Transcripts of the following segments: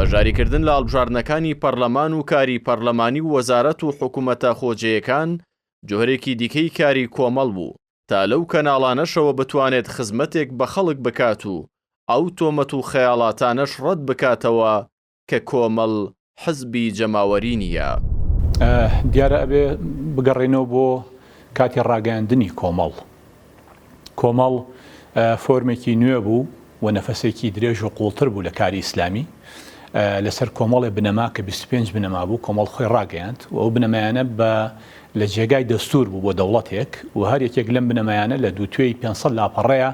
بەژاریکردن لە هەڵبژاردنەکانی پەرلەمان و کاری پەرلەمانی و وەزارەت و حکوومەتە خۆجەیەکان جۆرێکی دیکەی کاری کۆمەڵ بوو تا لەو کەناڵانەشەوە بتوانێت خزمەتێک بە خەڵک بکات و ئەو تۆمەت و خەیاڵاتانەش ڕەت بکاتەوە کە کۆمەڵ حزبی جەماوەری نییە. دیارە ئەبێ بگەڕێنەوە بۆ کاتی ڕاگەاندنی کۆمەڵ. کۆمەڵ فۆرمێکی نوێ بوو و نەفەسێکی درێژ و قوڵتر بوو لە کاری ئیسلامی. لەسەر کۆمەڵی بنەما کە 25 بنەما بوو کۆمەڵ خۆی ڕاگەیاند و ئەو بنەمایانە لە جێگای دەستور بوو بۆ دەوڵەتێک و هەر یەکێک لەم بنەمایانە لە دووتوێی 500 لاپەڕەیە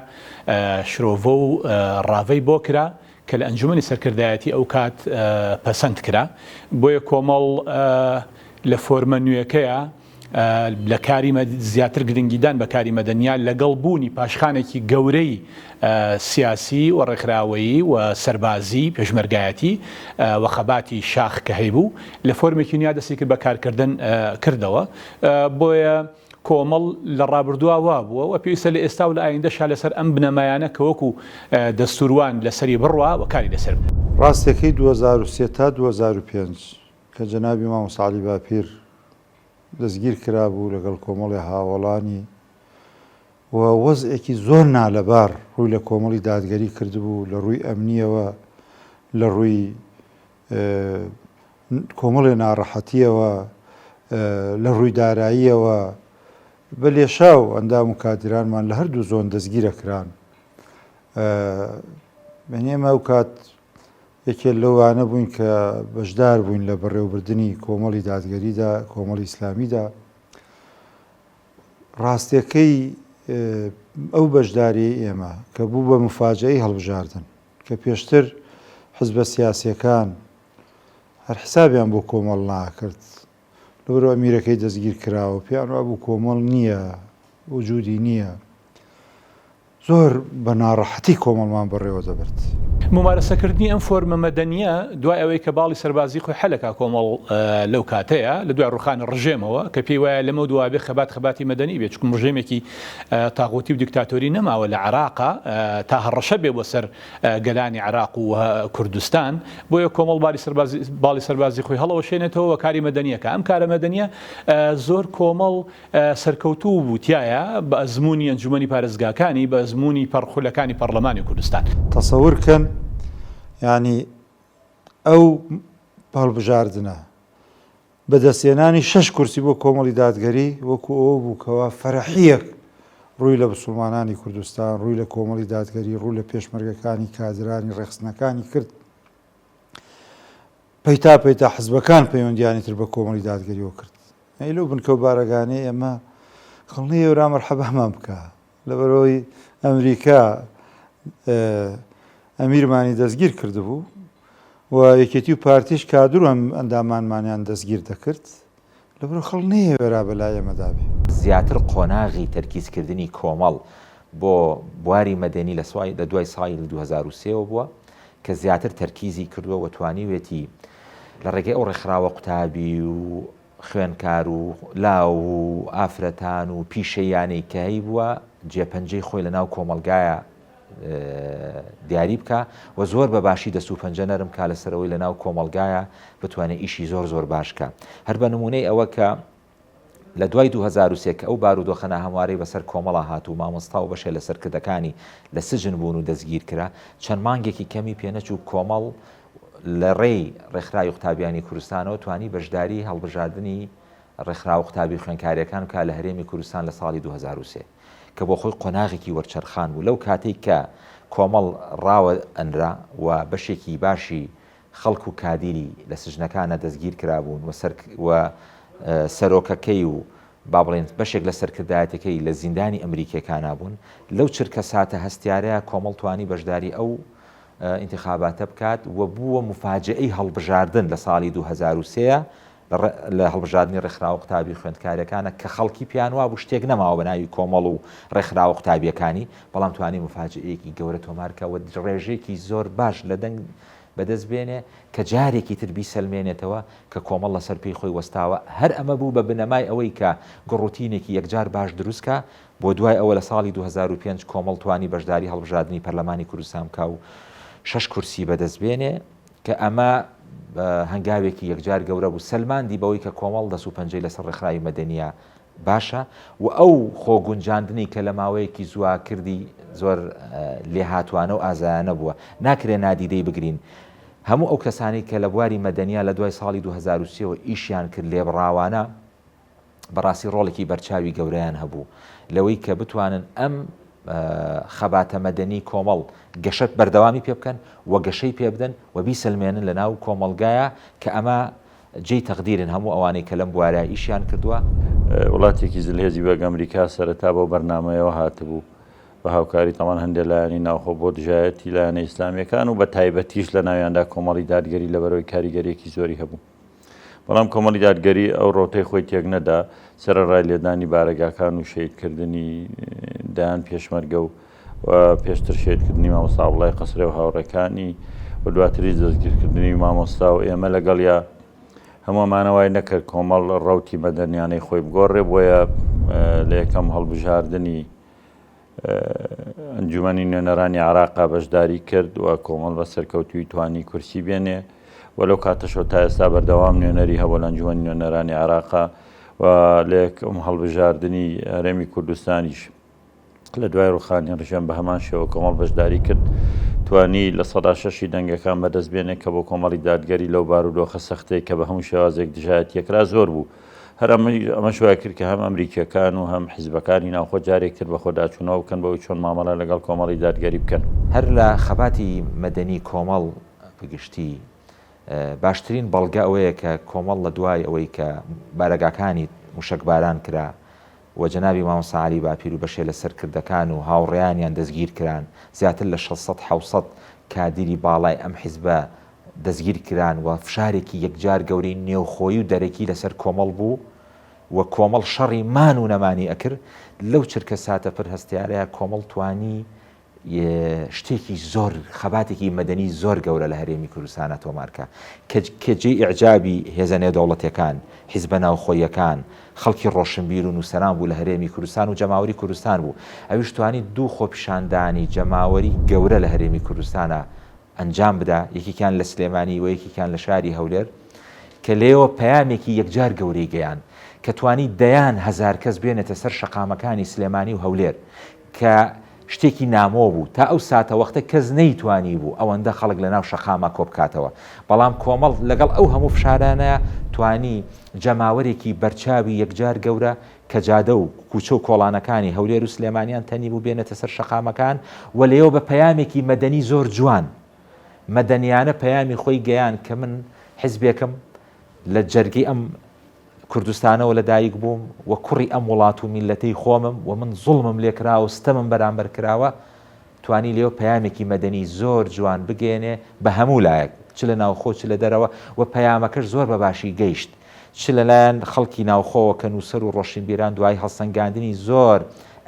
شرۆڤە و ڕاوەی بۆ کرا کە لە ئەنجومەنی سەرکردایەتی ئەو کات پەسەند کرا. بۆیە کۆمەڵ لە فۆرمە نوێەکەیە لە کاری زیاتر گرنگیدان بە کاری مەدەنیان لەگەڵ بوونی پاشخانێکی گەورەی سیاسی و ڕێکخراوەیی و سەربازی پێشمەرگایەتی و خەباتی شاخ کە هەیبوو لە فۆرمێکی نیا دەستی کرد بە کارکردن کردەوە. بۆیە کۆمەڵ لە ڕابردووە وا بووە و پێویستە لە ئێستا و لە ئایندەشا لەسەر ئەم بنەمایانە کە وەکو دەستوروان لەسەری بڕوا و کاری لەسەر بوو. ڕاستەکەی 2003 تا 2005 کە جەنابی مام ساعلی باپیر دەستگیر کرابوو لەگەڵ کۆمەڵی هاوڵانی و وەزعێکی زۆر نالەبار ڕووی لە کۆمەڵی دادگەری کردبوو لە ڕووی ئەمنیەوە لە ڕووی کۆمەڵی ناڕەحەتیەوە لە ڕووی داراییەوە بە لێشاو ئەندام و کادرانمان لە هەردوو زۆن دەستگیرەکران. بەنێمە ئەو کات یەکێ لەوانە بووین کە بەشدار بووین لە بەڕێوەبردننی کۆمەڵی دادگەریدا کۆمەڵی ئیسلامیدا. ڕاستیەکەی ئەو بەشداری ئێمە کە بوو بە مفاجعەی هەڵبژاردن کە پێشتر حزبە سیاسیەکان هەر حسابیان بۆ کۆمەڵ ناکرد لەبەرەوە ئەمیرەکەی دەستگیر کراوە پێیان وا بوو کۆمەڵ نییە وجودی نییە زۆر بە ناڕەحەتی کۆمەڵمان بەڕێوە دەبرد. ممارەسەکردنی ئەم فۆرمە مەدەنیە دوای ئەوەی کە باڵی سەربازی خۆی حەلەکە کۆمەڵ لەو کاتەیە لە دوای ڕوخانی ڕژێمەوە کە پێی وایە لەمە دوابێ خەباتی مەدەنی بێت چکم ڕژێمێکی تاغوتی و دیکتاتۆری نەماوە لە عێراقا تا هەڕەشە بێ بۆ سەر گەلانی عێراق و کوردستان. بۆیە کۆمەڵ باڵی سەربازی خۆی هەڵەوە شێنێتەوە وە کاری مەدەنیەکە. ئەم کارە مەدەنیە زۆر کۆمەڵ سەرکەوتوو بووتیایە بە ئەزمموی ئەنجومەنی پارێزگاکانی بە ئەزمموی پەرخولەکانی پەرلەمانی کوردستان. تەسەورکەن ینی ئەو هەڵبژاردنە بەدەستێنانی 6 کورسی بۆ کۆمەڵی دادگەری وەکو ئەوە بووکەوە فەرەحیەک ڕووی لە مسلمانانی کوردستان ڕووی لە کۆمەڵی دادگەری ڕوو لە پێشمەرگەکانی کادرانی ڕێخستنەکانی کرد. پەیتا حزبەکان پەیوەندیانی تر بە کۆمەڵی دادگەریەوە کرد. لەو بنکەو بارەگانەی ئەمە خەڵنی ئێورا مەرحەبامان بکە لەبەرەوەی ئەمریکا ئەمیرمانی دەستگیر کردبوو و یەکێتی و پارتیش کادر و ئەندامانمانیان دەستگیر دەکرد لەبەرەوە خەڵ نەیە وێرا بەلای ئێمەدا بێ. زیاتر قۆناغی تەرکیزکردنی کۆمەڵ بۆ بواری مەدەنی لە دوای ساڵی 2003 بووە کە زیاتر تەرکیزی کردووە و توانیوێتی لە ڕێگەی ئەو ڕێکخراوە قوتابی و خوێنکار و لاو و ئافرەتان و پیشەیانەی کە هەی بووە جێپەنجەی خۆی لە ناو کۆمەلگایە دیاری بکە و زۆر بە باشی دەست و پەنجە نەرم کا لەسەرەوەی لە ناو کۆمەلگایە بتوانێت ئیشی زۆر باشکە. هەر بە نمونەی ئەوە کە لە دوای 2003 کە ئەو بارودۆخەنە هەموارەی بەسەر کۆمەڵە هات و مامۆستا و بەشێ لە سەرکردەکانی لە سجن بوون و دەستگیر کرا چەند مانگێکی کەمی پێنەچوو کۆمەڵ لە ڕێی ڕێکخراوی قوتابیانی کوردستانەوە توانی بەشداری هەڵبژاردننی ڕێکخراوە قوتابی خوێنکاریەکان کا لە هەرێمی کوردستان لە ساڵی 2003 کە بۆ خۆی قۆناغێکی وەرچەرخان بوو. لەو کاتێک کە کۆمەڵ ڕاوە ئەنرا و بەشێکی باشی خەڵک و کادیری لە سژنەکانە دەستگیر کرابوون و سەرۆکەکەی و با بڵێن بەشێک لە سەرکردایەتەکەی لە زیندانی ئەمریکیەکانە بوون. لەو چرکە ساتە هەستیارەیە کۆمەڵ توانی بەشداری ئەو ئینتیخاباتە بکات و بووە مفاجعەی هەڵبژاردن لە ساڵی 2003 لە هەڵبژاردننی ڕێکخراوە قوتابی خوێندکاریەکانە کە خەڵکی پیانوا بوو شتێک نەماوە بە ناوی کۆمەڵ و ڕێکخراوە قوتابیەکانی بەڵام توانی مفاجعەیەکی گەورە تۆمارکەوە ڕێژێکی زۆر باش لە دەنگ بەدەست بێنێ کە جارێکی تر بیسەلمێنێتەوە کە کۆمەڵ لەسەر پێی خۆی وەستاوە. هەر ئەمە بوو بە بنەمای ئەوەی کە گڕوتینێکی یەکجار باش دروستکە بۆ دوای ئەوە لە ساڵی 2005 کۆمەڵ توانی بەشداری هەڵبژاردننی پەرلەمانی کوردستان بکە و 6 کورسی بەدەست بێنێ کە ئەمە هەنگاوێکی یەکجار گەورە بوو سەلماندی بەوەی کە کۆمەڵ دەست و پەنجەی لەسەر ڕێکخراوی مەدەنیە باشە و ئەو خۆگونجاندنی کە لە ماوەیەکی زواکردی زۆر لێهاتوانە و ئازایانە بووە ناکرێ نادیدەی بگرین. هەموو ئەو کەسانی کە لە بواری مەدەنیە لە دوای ساڵی 2023 ئیشیان کرد لێبڕاوانە بەڕاستی ڕۆڵێکی بەرچاوی گەورەیان هەبوو لەوەی کە بتوانن ئەم خەباتە مەدەنی کۆمەڵ گەشت بەردەوامی پێ بکەن و گەشەی پێ بدەن و بیسەلمێنن لە ناو کۆمەڵگایە کە ئەمە جێی تەقدیرن هەموو ئەوانەی کە لەم بوارە ئیشیان کردووە. وڵاتێکی زلهێزی بەگ ئەمریکا سەرەتا بۆ بەرنامەیەوە هاتبوو بە هاوکاری تەمان هەندێک لایەنی ناوخۆ بۆ دژایەتی لایەنە ئیسلامیەکان و بە تایبەتیش لە ناویاندا کۆمەڵی دادگەری لەبەرەوەی کاریگەریەکی زۆری هەبوو. بەڵام کۆمەڵی دادگەری ئەو ڕۆتەی خۆی تێک نەدا سەرڕای لێدانی بارەگاکان و شەیدکردنی دایان پێشمەرگە و پێشتر شێتکردنی مامۆستا وڵای قەسرێ و هاوڕێکانی و دواتریش دەستگیرکردنی مامۆستا و ئێمە لەگەڵ یا هەمومانەوای نەکرد کۆمەڵ ڕەوتی مەدەنیانەی خۆی بگۆڕێ بۆیە لە یەکەم هەڵبژاردننی ئەنجومەنی نوێنەرانی عێراقا بەشداری کرد و کۆمەڵ بە سەرکەوتوی توانی کورسی بێنێ وەلەو کاتەشەوە تا ئێستا بەردەوام نوێنەری هەبوو لە ئەنجومەنی نوێنەرانی عێراقا و لە یەکەم هەڵبژاردننی هەرێمی کوردستانیش لە دوای ڕوخانی ڕژەم بە هەمان شێوە کۆمەڵ بەشداری کرد توانی لە 6 دەنگەکان بەدەست بێنێت کە بۆ کۆمەڵی دادگەری لەو بارودۆخە سەختەی کە بە هەموو شێوازێک دژایەت یەکرا زۆر بوو. هەر ئەمە شوای کرد کە هەم ئەمریکیەکان و هەم حیزبەکانی ناوخۆ جارێکتر بە خۆداچوونەوە بکەن بەوەی چۆن مامەڵە لەگەڵ کۆمەڵی دادگەری بکەن. هەر لە خەباتی مەدەنی کۆمەڵ بگشتی باشترین بەڵگە ئەوەیە کە کۆمەڵ لە دوای ئەوەی کە بارەگاکانی موشکباران کرا و جەنابی مامۆستا عەلی باپیر و بەشێ لە سەرکردەکان و هاوڕێیانیان دەستگیر کران زیاتر لە 600 کادری باڵای ئەم حیزبە دەستگیر کران و فشارێکی یەکجار گەورەی نێوخۆیی و دەرەکی لەسەر کۆمەڵ بوو و کۆمەڵ شەڕی مان و نەمانی ئەکرد لەو چرکە ساتە پر هەستیارەیە کۆمەڵ توانی شتێکی زۆر خەباتێکی مەدەنی زۆر گەورە لە هەرێمی کوردستانە تۆمارکە کە جێی ئیعجابی هێزە نێودەوڵەتیەکان حیزبە ناوخۆیەکان خەڵکی ڕۆشنبیر و نووسەران بوو لە هەرێمی کوردستان و جەماوەری کوردستان بوو ئەویش توانی دوو خۆپیشاندانی جەماوەری گەورە لە هەرێمی کوردستانە ئەنجام بدا یەکێکیان لە سلێمانی و یەکێکیان لە شاری هەولێر کە لێەوە پەیامێکی یەکجار گەورەی گەیان کە توانی دەیان هەزار کەس بێنێتە سەر شەقامەکانی سلێمانی و هەولێر کە شتێکی نامۆ بوو تا ئەو ساتە وەختە کەس نەیتوانی بوو ئەوەندە خەڵک لە ناو شەقامە کۆبکاتەوە بەڵام کۆمەڵ لەگەڵ ئەو هەموو فشارانەیە توانی جەماوەرێکی بەرچاوی یەکجار گەورە کە جادە و کوچە و کۆڵانەکانی هەولێر و سلێمانیان تەنی بوو بێنێتە سەر شەقامەکان و لێەوە بە پەیامێکی مەدەنی زۆر جوان مەدەنیانە پەیامی خۆی گەیان کە من حیزبێکم لە جەرگەی ئەم کوردستانەوە لەدایک بووم و کوڕی ئەم وڵات و میلەتەی خۆمم و من زوڵمم لێکراوە و ستەمم بەرامبەر کراوە توانی لێەوە پەیامێکی مەدەنی زۆر جوان بگەێنێ بە هەموو لایەک چ لە ناوخۆ چ لە دەرەوە و پەیامەکەش زۆر بەباشی گەیشت چ لەلایەن خەڵکی ناوخۆوە کە نووسەر و ڕۆشنبیران دوای هەڵسەنگاندنی زۆر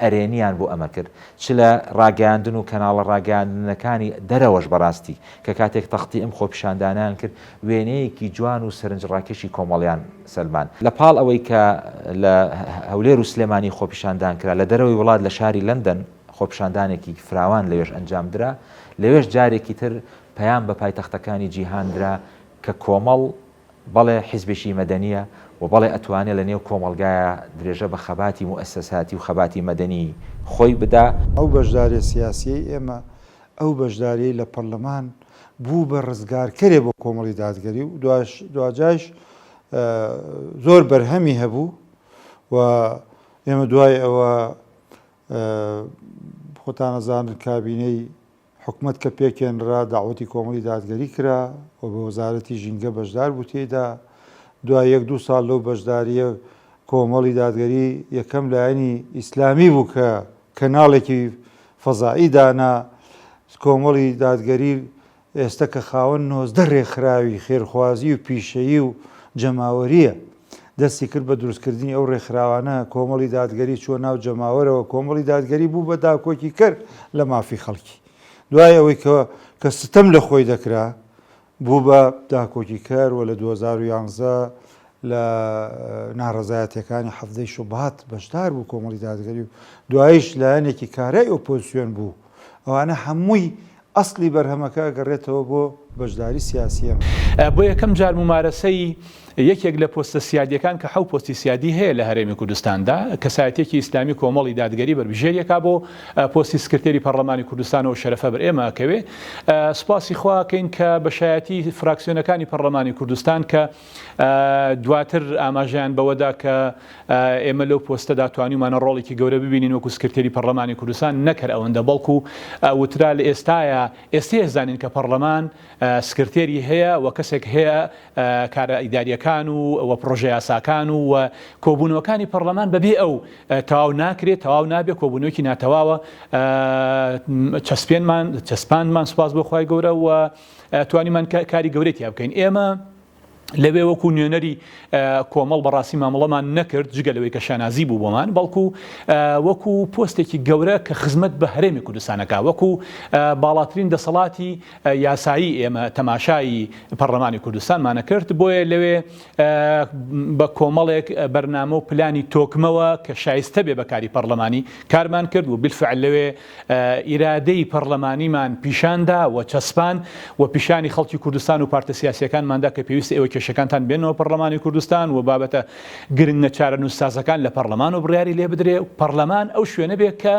ئەرێنیان بۆ ئەمە کرد چ لە ڕاگەاندن و کەناڵە ڕاگەاندنەکانی دەرەوەش بەڕاستی کە کاتێک تەختی ئەم خۆپیشاندانیان کرد وێنەیەکی جوان و سەرنجڕاکێشی کۆمەڵیان سەلمان لە پاڵ ئەوەی کە لە هەولێر و سلێمانی خۆپیشاندان کرا لە دەرەوەی وڵات لە شاری لەندەن خۆپیشاندانێکی فراوان لەوێش ئەنجامدرا لەوێش جارێکی تر پەیام بە پایتەختەکانی جیهاندرا کە کۆمەڵ بەڵێ حیزبێکی مەدەنیە و بەڵێ ئەتوانێت لە نێو کۆمەلگایە درێژە بە خەباتی موئەسساتی و خەباتی مەدەنی خۆی بدا. ئەو بەشداری سیاسی ئێمە ئەو بەشداری لە پەرلەمان بوو بە ڕزگارکەرێ بۆ کۆمەڵی دادگەری و دوجاش زۆر بەرهەمی هەبوو و ئێمە دوای ئەوە خۆتان نەزانن کابینەی حکومەت کە پێکێنرا داوەتی کۆمەڵی دادگەری کرا و بە وەزارەتی ژینگە بەشدار بوو تێدا دوای 1-2 ساڵ لەو بەشداریە کۆمەڵی دادگەری یەکەم لایەنی ئیسلامی بوو کە کەناڵێکی فەزایی دانا کۆمەڵی دادگەری ئێستا کە خاوەن 19 ڕێکخراوی خێرخوازی و پیشەیی و جەماوەریە دەستی کرد بە دروستکردنی ئەو ڕێکخراوانە کۆمەڵی دادگەری چووە ناو جەماوەرەوە کۆمەڵی دادگەری بوو بە داکۆکی کرد لە مافی خەڵکی دوای ئەوەی کە ستەم لە خۆی دەکرا بوو بە داکۆکی کار و لە 2011 لە ناڕەزایەتەکانی حەفدەی شوبات بەشدار بوو کۆمەڵی دادگەری و دوایش لایەنێکی کارای ئۆپۆزیسیۆن بوو ئەوانە هەمووی ئەسلی بەرهەمەکە گەڕێتەوە بۆ بەشداری سیاسیە بۆ یەکەم جار ممارەسەی یەکێک لە پۆستە سیادیەکان کە حەو پۆستی سیادی هەیە لە هەرێمی کوردستاندا کەسایەتێکی ئیسلامی کۆمەڵی دادگەری بەربژێریەکە بۆ پۆستی سکرتێری پەرلەمانی کوردستانەوە شەرەفە بەر ئێمەکەوێ سوپاسی خواکەین کە بەشایەتی فراکسیۆنەکانی پەرلەمانی کوردستان کە دواتر ئاماژیان بەوەدا کە ئێمە لەو پۆستەدا توانیمانە ڕۆڵێکی گەورە ببینین وەکو سکرتێری پەرلەمانی کوردستان نەکرد ئەوەندە بەڵکو وترا لە ئێستا زانین کە پەرلەمان سکرتێری هەیە و کەسێک هەیە کارە ئیداریەکان و پرۆژە یاساکان و کۆبوونەوەکانی پەرلەمان بەبێ ئەو تەواو ناکرێت تەواو نابێت کۆبوونەوەکی ناتەواوە چەسپاندمان سوپاس بۆ خوای گەورە و توانیمان کاری گەورەی تیا بکەین ئێمە لەوێ وەکو نوێنەری کۆمەڵ بەڕاستی مامەڵەمان نەکرد جگە لەوەی کە شانازی بوو بۆمان بەڵکو وەکو پۆستێکی گەورە کە خزمەت بە هەرێمی کوردستانەکە وەکو باڵاترین دەسەڵاتی یاسایی ئێمە تەماشایی پەرلەمانی کوردستانمانە کرد بۆیە لەوێ بە کۆمەڵێک بەرنامە و پلانی تۆکمەوە کە شایستە بێ بەکاری پەرلەمانی کارمان کرد و بالفعل لەوێ ئیرادەی پەرلەمانیمان پیشاندا و چەسپان و پیشانی خەڵکی کوردستان و پارتە سیاسیەکانماندا کە پێویستە ئێوە کێشەکانتان بێنەوە پەرلەمانی کوردستان و بابەتە گرنگە چارە نووسازەکان لە پەرلەمان و بڕیاری لێ بدرێ و پەرلەمان ئەو شوێنە بێت کە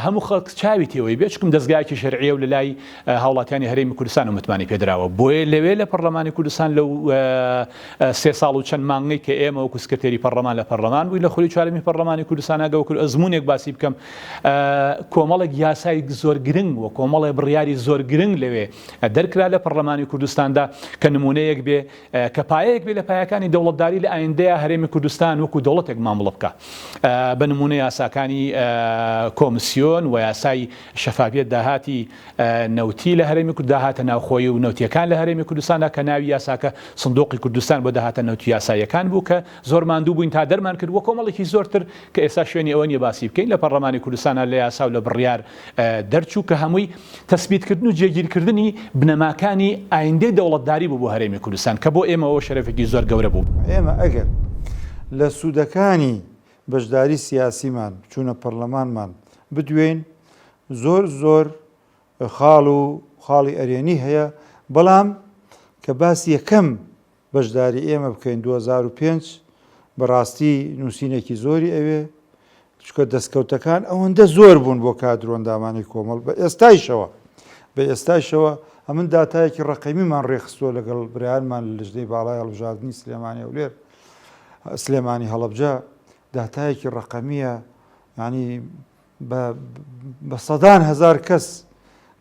هەموو خەڵک چاوی تێوەی بێت چکم دەستگایکی شەرعیە و لە لای هاوڵاتیانی هەرێمی کوردستان و متمانی پێدراوە بۆیە لەوێ لە پەرلەمانی کوردستان لەو 3 ساڵ و چەند مانگەی کە ئێمە وەکو سکرتێری پەرلەمان لە پەرلەمان بووی لە خولی چوارەمی پەرلەمانی کوردستانە گەوکرد ئەزمونێک باسی بکەم کۆمەڵێک یاسای زۆر گرنگ و کۆمەڵێک بڕیاری زۆر گرنگ لەوێ دەرکرا لە پەرلەمانی کوردستاندا کە نمونەیەک بێ کە پایەیەک بێ لە پایەکانی دەوڵەتداری لە ئایندەیە هەرێمی کوردستان وەکو دەوڵەتێک مامەڵە بکە بە نمونە یاساکانی کۆمسیۆن و یاسای شەفافیەت داهاتی نەوتی لە هەرێمی کوردستان داهاتە ناوخۆیی و نەوتیەکان لە هەرێمی کوردستاندا کە ناوی یاساکە سندوقی کوردستان بۆ داهاتە نەوتی یاساییەکان بوو کە زۆر ماندوو بووین تا دەرمان کرد وە کۆمەڵێکی زۆرتر کە ئێستا شوێنی ئەوە نیە باسی بکەین لە پەرلەمانی کوردستانە لە یاسا و لە بڕیار دەرچوو کە هەمووی تەسبیتکردن و جێگیرکردنی بنەماکانی ئایندەی دەوڵەتداری بوو بۆ هەرێمی کوردستان کە بۆ ئێمەەوە شەرەفێکی زۆر گەورە بوو ئێمە ئەگەر لە سوودەکانی بەشداری سیاسیمان چوونە پەرلەمانمان بدوێن زۆر خاڵی ئەرێنی هەیە بەڵام کە باسی یەکەم بەشداری ئێمە بکەین 2005 بەڕاستی نووسینێکی زۆری ئەوێ چکە دەستکەوتەکان ئەوەندە زۆر بوون بۆ کادرۆندامانی کۆمەڵ بە ئێستایشەوە ئەمن داتایەکی ڕقەمیمان ڕێخستووە لەگەڵ برایانمان لە لژدەی باڵای هەڵبژاردننی سلێمانی هەولێر سلێمانی هەڵەبجە داتایەکی ڕقەمیە ینی بە سەدان هەزار کەس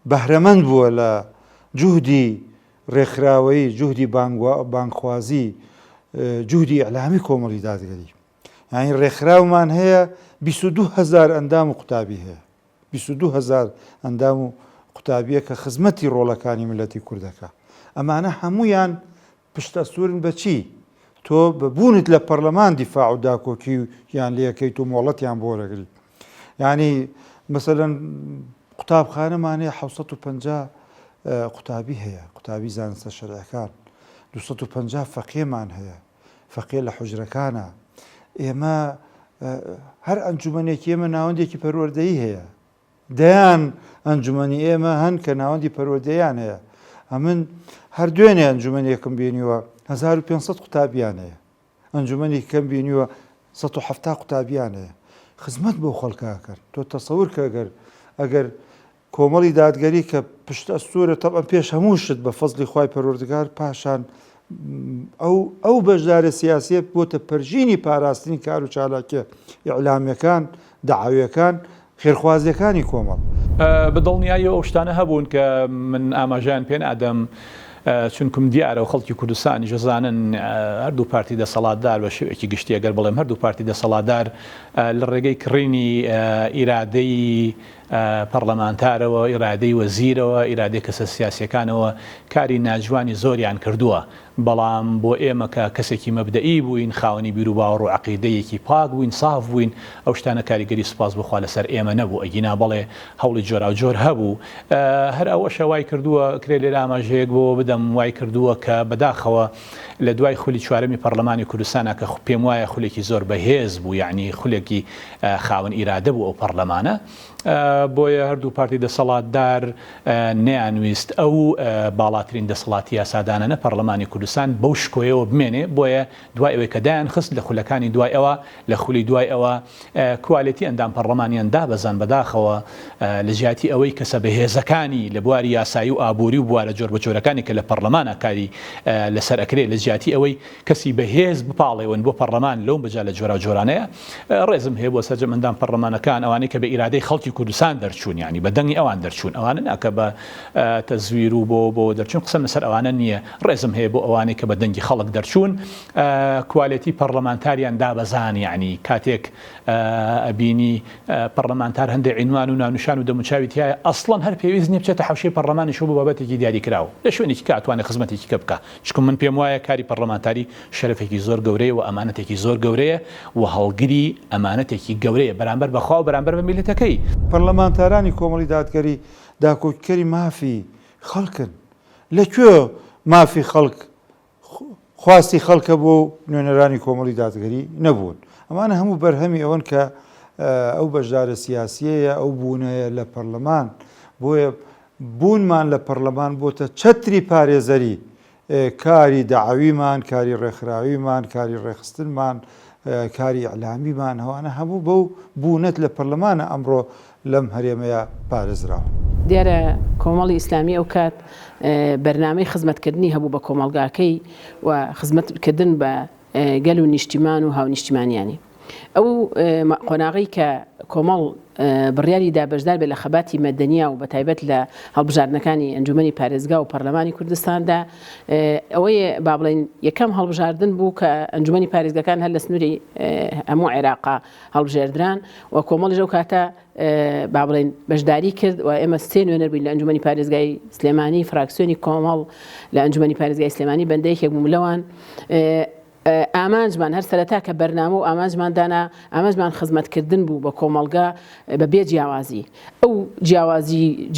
بەهرەمەند بووە لە جوهدی ڕێکخراوەیی جوهدی بانگخوازی جوهدی ئەعلامی کۆمەڵی دادگەری ینی ڕێکخراومان هەیە 22,000 ئەندام و قوتابی هەیە 22,000 ئەندام و قوتابیە کە خزمەتی ڕۆڵەکانی ملەتی کوردەکە ئەمانە هەمویان پشتە سوورن بەچی تۆ ببوونت لە پەرلەمان دیفاع و داکۆکی یان لەکەیت و مۆڵەتیان بۆ ڕێگری ینی مەسەلەن قوتابخانەمان هەیە 750 قوتابی هەیە قوتابی زانستە شەرعەکان 250 فەقێمان هەیە فەقێ لە حوجرەکانە ئێمە هەر ئەنجومەنێکی ئێمە ناوەندێکی پەروەردەیی هەیە دەیان ئەنجومەنی ئێمە هەن کە ناوەندی پەروەردەیان هەیە ئەمن هەر دوێنێ ئەنجومەنێکم بینیوە 1500 قوتابیان هەیە ئەنجومەنی کەم بینیوە 170 قوتابیان هەیە خزمەت بۆ خەڵکا کرد تۆ تەسەور کە ئەگەر کۆمەڵی دادگەری کە پشتە سوورە تەبەن پێش هەمووشت بە فەزلی خوای پەروەردگار پاشان ئەو بەشدارە سیاسیە بۆتە پەرژینی پاراستنی کار و چالاکیە ئیعلامیەکان دەعاویەکان خێرخوازیەکانی کۆمەڵ بەدڵنیایی ئەو شتانە هەبوون کە من ئاماژیان پێ ئادەم چونکم دیارە و خەڵکی کوردستانی ژەزانن هەردوو پارتی دەسەڵاتدار بە شێوەیەکی گشتی ئەگەر بڵێم هەردوو پارتی دەسەڵاتدار لە ڕێگەی کڕینی ئیرادەی پەرلەمانتارەوە ئیرادەی وەزیرەوە ئیرادەی کەسە سیاسیەکانەوە کاری ناجوانی زۆریان کردووە بەڵام بۆ ئێمە کە کەسێکی مەبدەئی بووین خاوەنی بیر و باوەڕ و عەقیدەیەکی پاک بووین ساف بووین ئەو شتانە کاریگەری سوپاس بخوا لەسەر ئێمە نەبوو ئەگینا بەڵێ هەوڵی جۆرا و جۆر هەبوو هەر ئەوەشە وای کردووە کرێ لێرە ئاماژەیەک بۆ بدەم وای کردووە کە بەداخەوە لە دوای خولی چوارەمی پەرلەمانی کوردستانە کە پێم وایە خولێکی زۆر بەهێز بوو یعنی خولێکی خاوەن ئیرادە بوو ئەو پەرلەمانە بۆیە هەردوو پارتی دەسەڵاتدار نەیانویست ئەو باڵاترین دەسەڵاتی یاسادانە پەرلەمانی کوردستان بەو شکۆیەوە بمێنێ بۆیە دوای ئەوەی کە دایان خست لە خولەکانی دوای ئەوە لە خولی دوای ئەوە کوالەتی ئەندام پەرلەمانیان دابەزان بەداخەوە لە ژیاتی ئەوەی کەسە بەهێزەکانی لە بواری یاسایی و ئابووری و بوارە جۆر بە جۆرەکانی کە لە پەرلەمانە کاری لەسەر ئەکرێت لە ژیاتی ئەوەی کەسی بەهێز بپاڵێون بۆ پەرلەمان لەو بەجا لە جۆرە جۆرانەیە ڕێزم هەیە بۆ سەرجەم ئەندام پەرلەمانەکان ئەوانەی کە بە ئیرادەی خەڵکی کوردستان دەرچوون یعنی بە دەنگی ئەوان دەرچوون ئەوانە ناکە بە تەزویر و بۆ دەرچوون قسەم لەسەر ئەوانە نییە ڕێزم هەیە بۆ ئەوانەی کە بە دەنگی خەڵک دەرچوون کوالەتی پەرلەمانتاریان دابەزان یعنی کاتێک ئەبینی پەرلەمانتار هەندێک عنوان و ناونیشان و دەموچاویتیایە ئەسڵەن هەر پێویست نییە بچێتە حەوشەی پەرلەمانیش بۆ بابەتێکی دیاری کراوە لە شوێنێکی کە ئەتوانێت خزمەتێکی کە بکە چکم من پێم وایە کاری پەرلەمانتاری شەرەفێکی زۆر گەورەیە و ئەمانەتێکی زۆر گەورەیە و هەڵگری ئەمانەتێکی گەورەیە بەرامبەر بەخوا و بەرامبەر بە میلەتەکەی پەرلەمانتارانی کۆمەڵی دادگەری داکۆکیکەری مافی خەڵکن لەکوێ مافی خەڵک خواستی خەڵکە بۆ نوێنەرانی کۆمەڵی دادگەری نەبوون ئەمانە هەموو بەرهەمی ئەوەن کە ئەو بەشدارە سیاسیەیە ئەو بوونەیە لە پەرلەمان بۆیە بوونمان لە پەرلەمان بۆتە چەتری پارێزەری کاری داعاویمان کاری ڕێکخراویمان کاری ڕێخستنمان کاری ئەعلامیمان هەوانە هەموو بەو بوونەت لە پەرلەمانە ئەمڕۆ لەم هەرێمەیە پارێزراوە دیارە کۆمەڵی ئیسلامی ئەو کات بەرنامەی خزمەتکردنی هەبوو بە کۆمەڵگاکەی و خزمەتکردن بە گەل و نیشتیمان و هاونیشتیمانیانی ئەو قۆناغی کە کۆمەڵ بڕیاری دابەشدار بێت لە خەباتی مەدەنیە و بە تایبەت لە هەڵبژاردنەکانی ئەنجومەنی پارێزگا و پەرلەمانی کوردستاندا ئەوەیە با بڵێن یەکەم هەڵبژاردن بوو کە ئەنجومەنی پارێزگەکان هەر لە سنووری هەموو عێراقا هەڵبژێردران و کۆمەڵیش ئەو کاتە با بڵێن بەشداری کرد و ئێمە سێ نوێنەر بووین لە ئەنجومەنی پارێزگای سلێمانی فراکسیۆنی کۆمەڵ لە ئەنجومەنی پارێزگای سلێمانی بەندەیەکێک بووم لەوان ئامانجمان هەر سەرەتا کە بەرنامە و ئامانجماندانا ئامانجمان خزمەتکردن بوو بە کۆمەڵگا بە بێ جیاوازی ئەو جیاوازی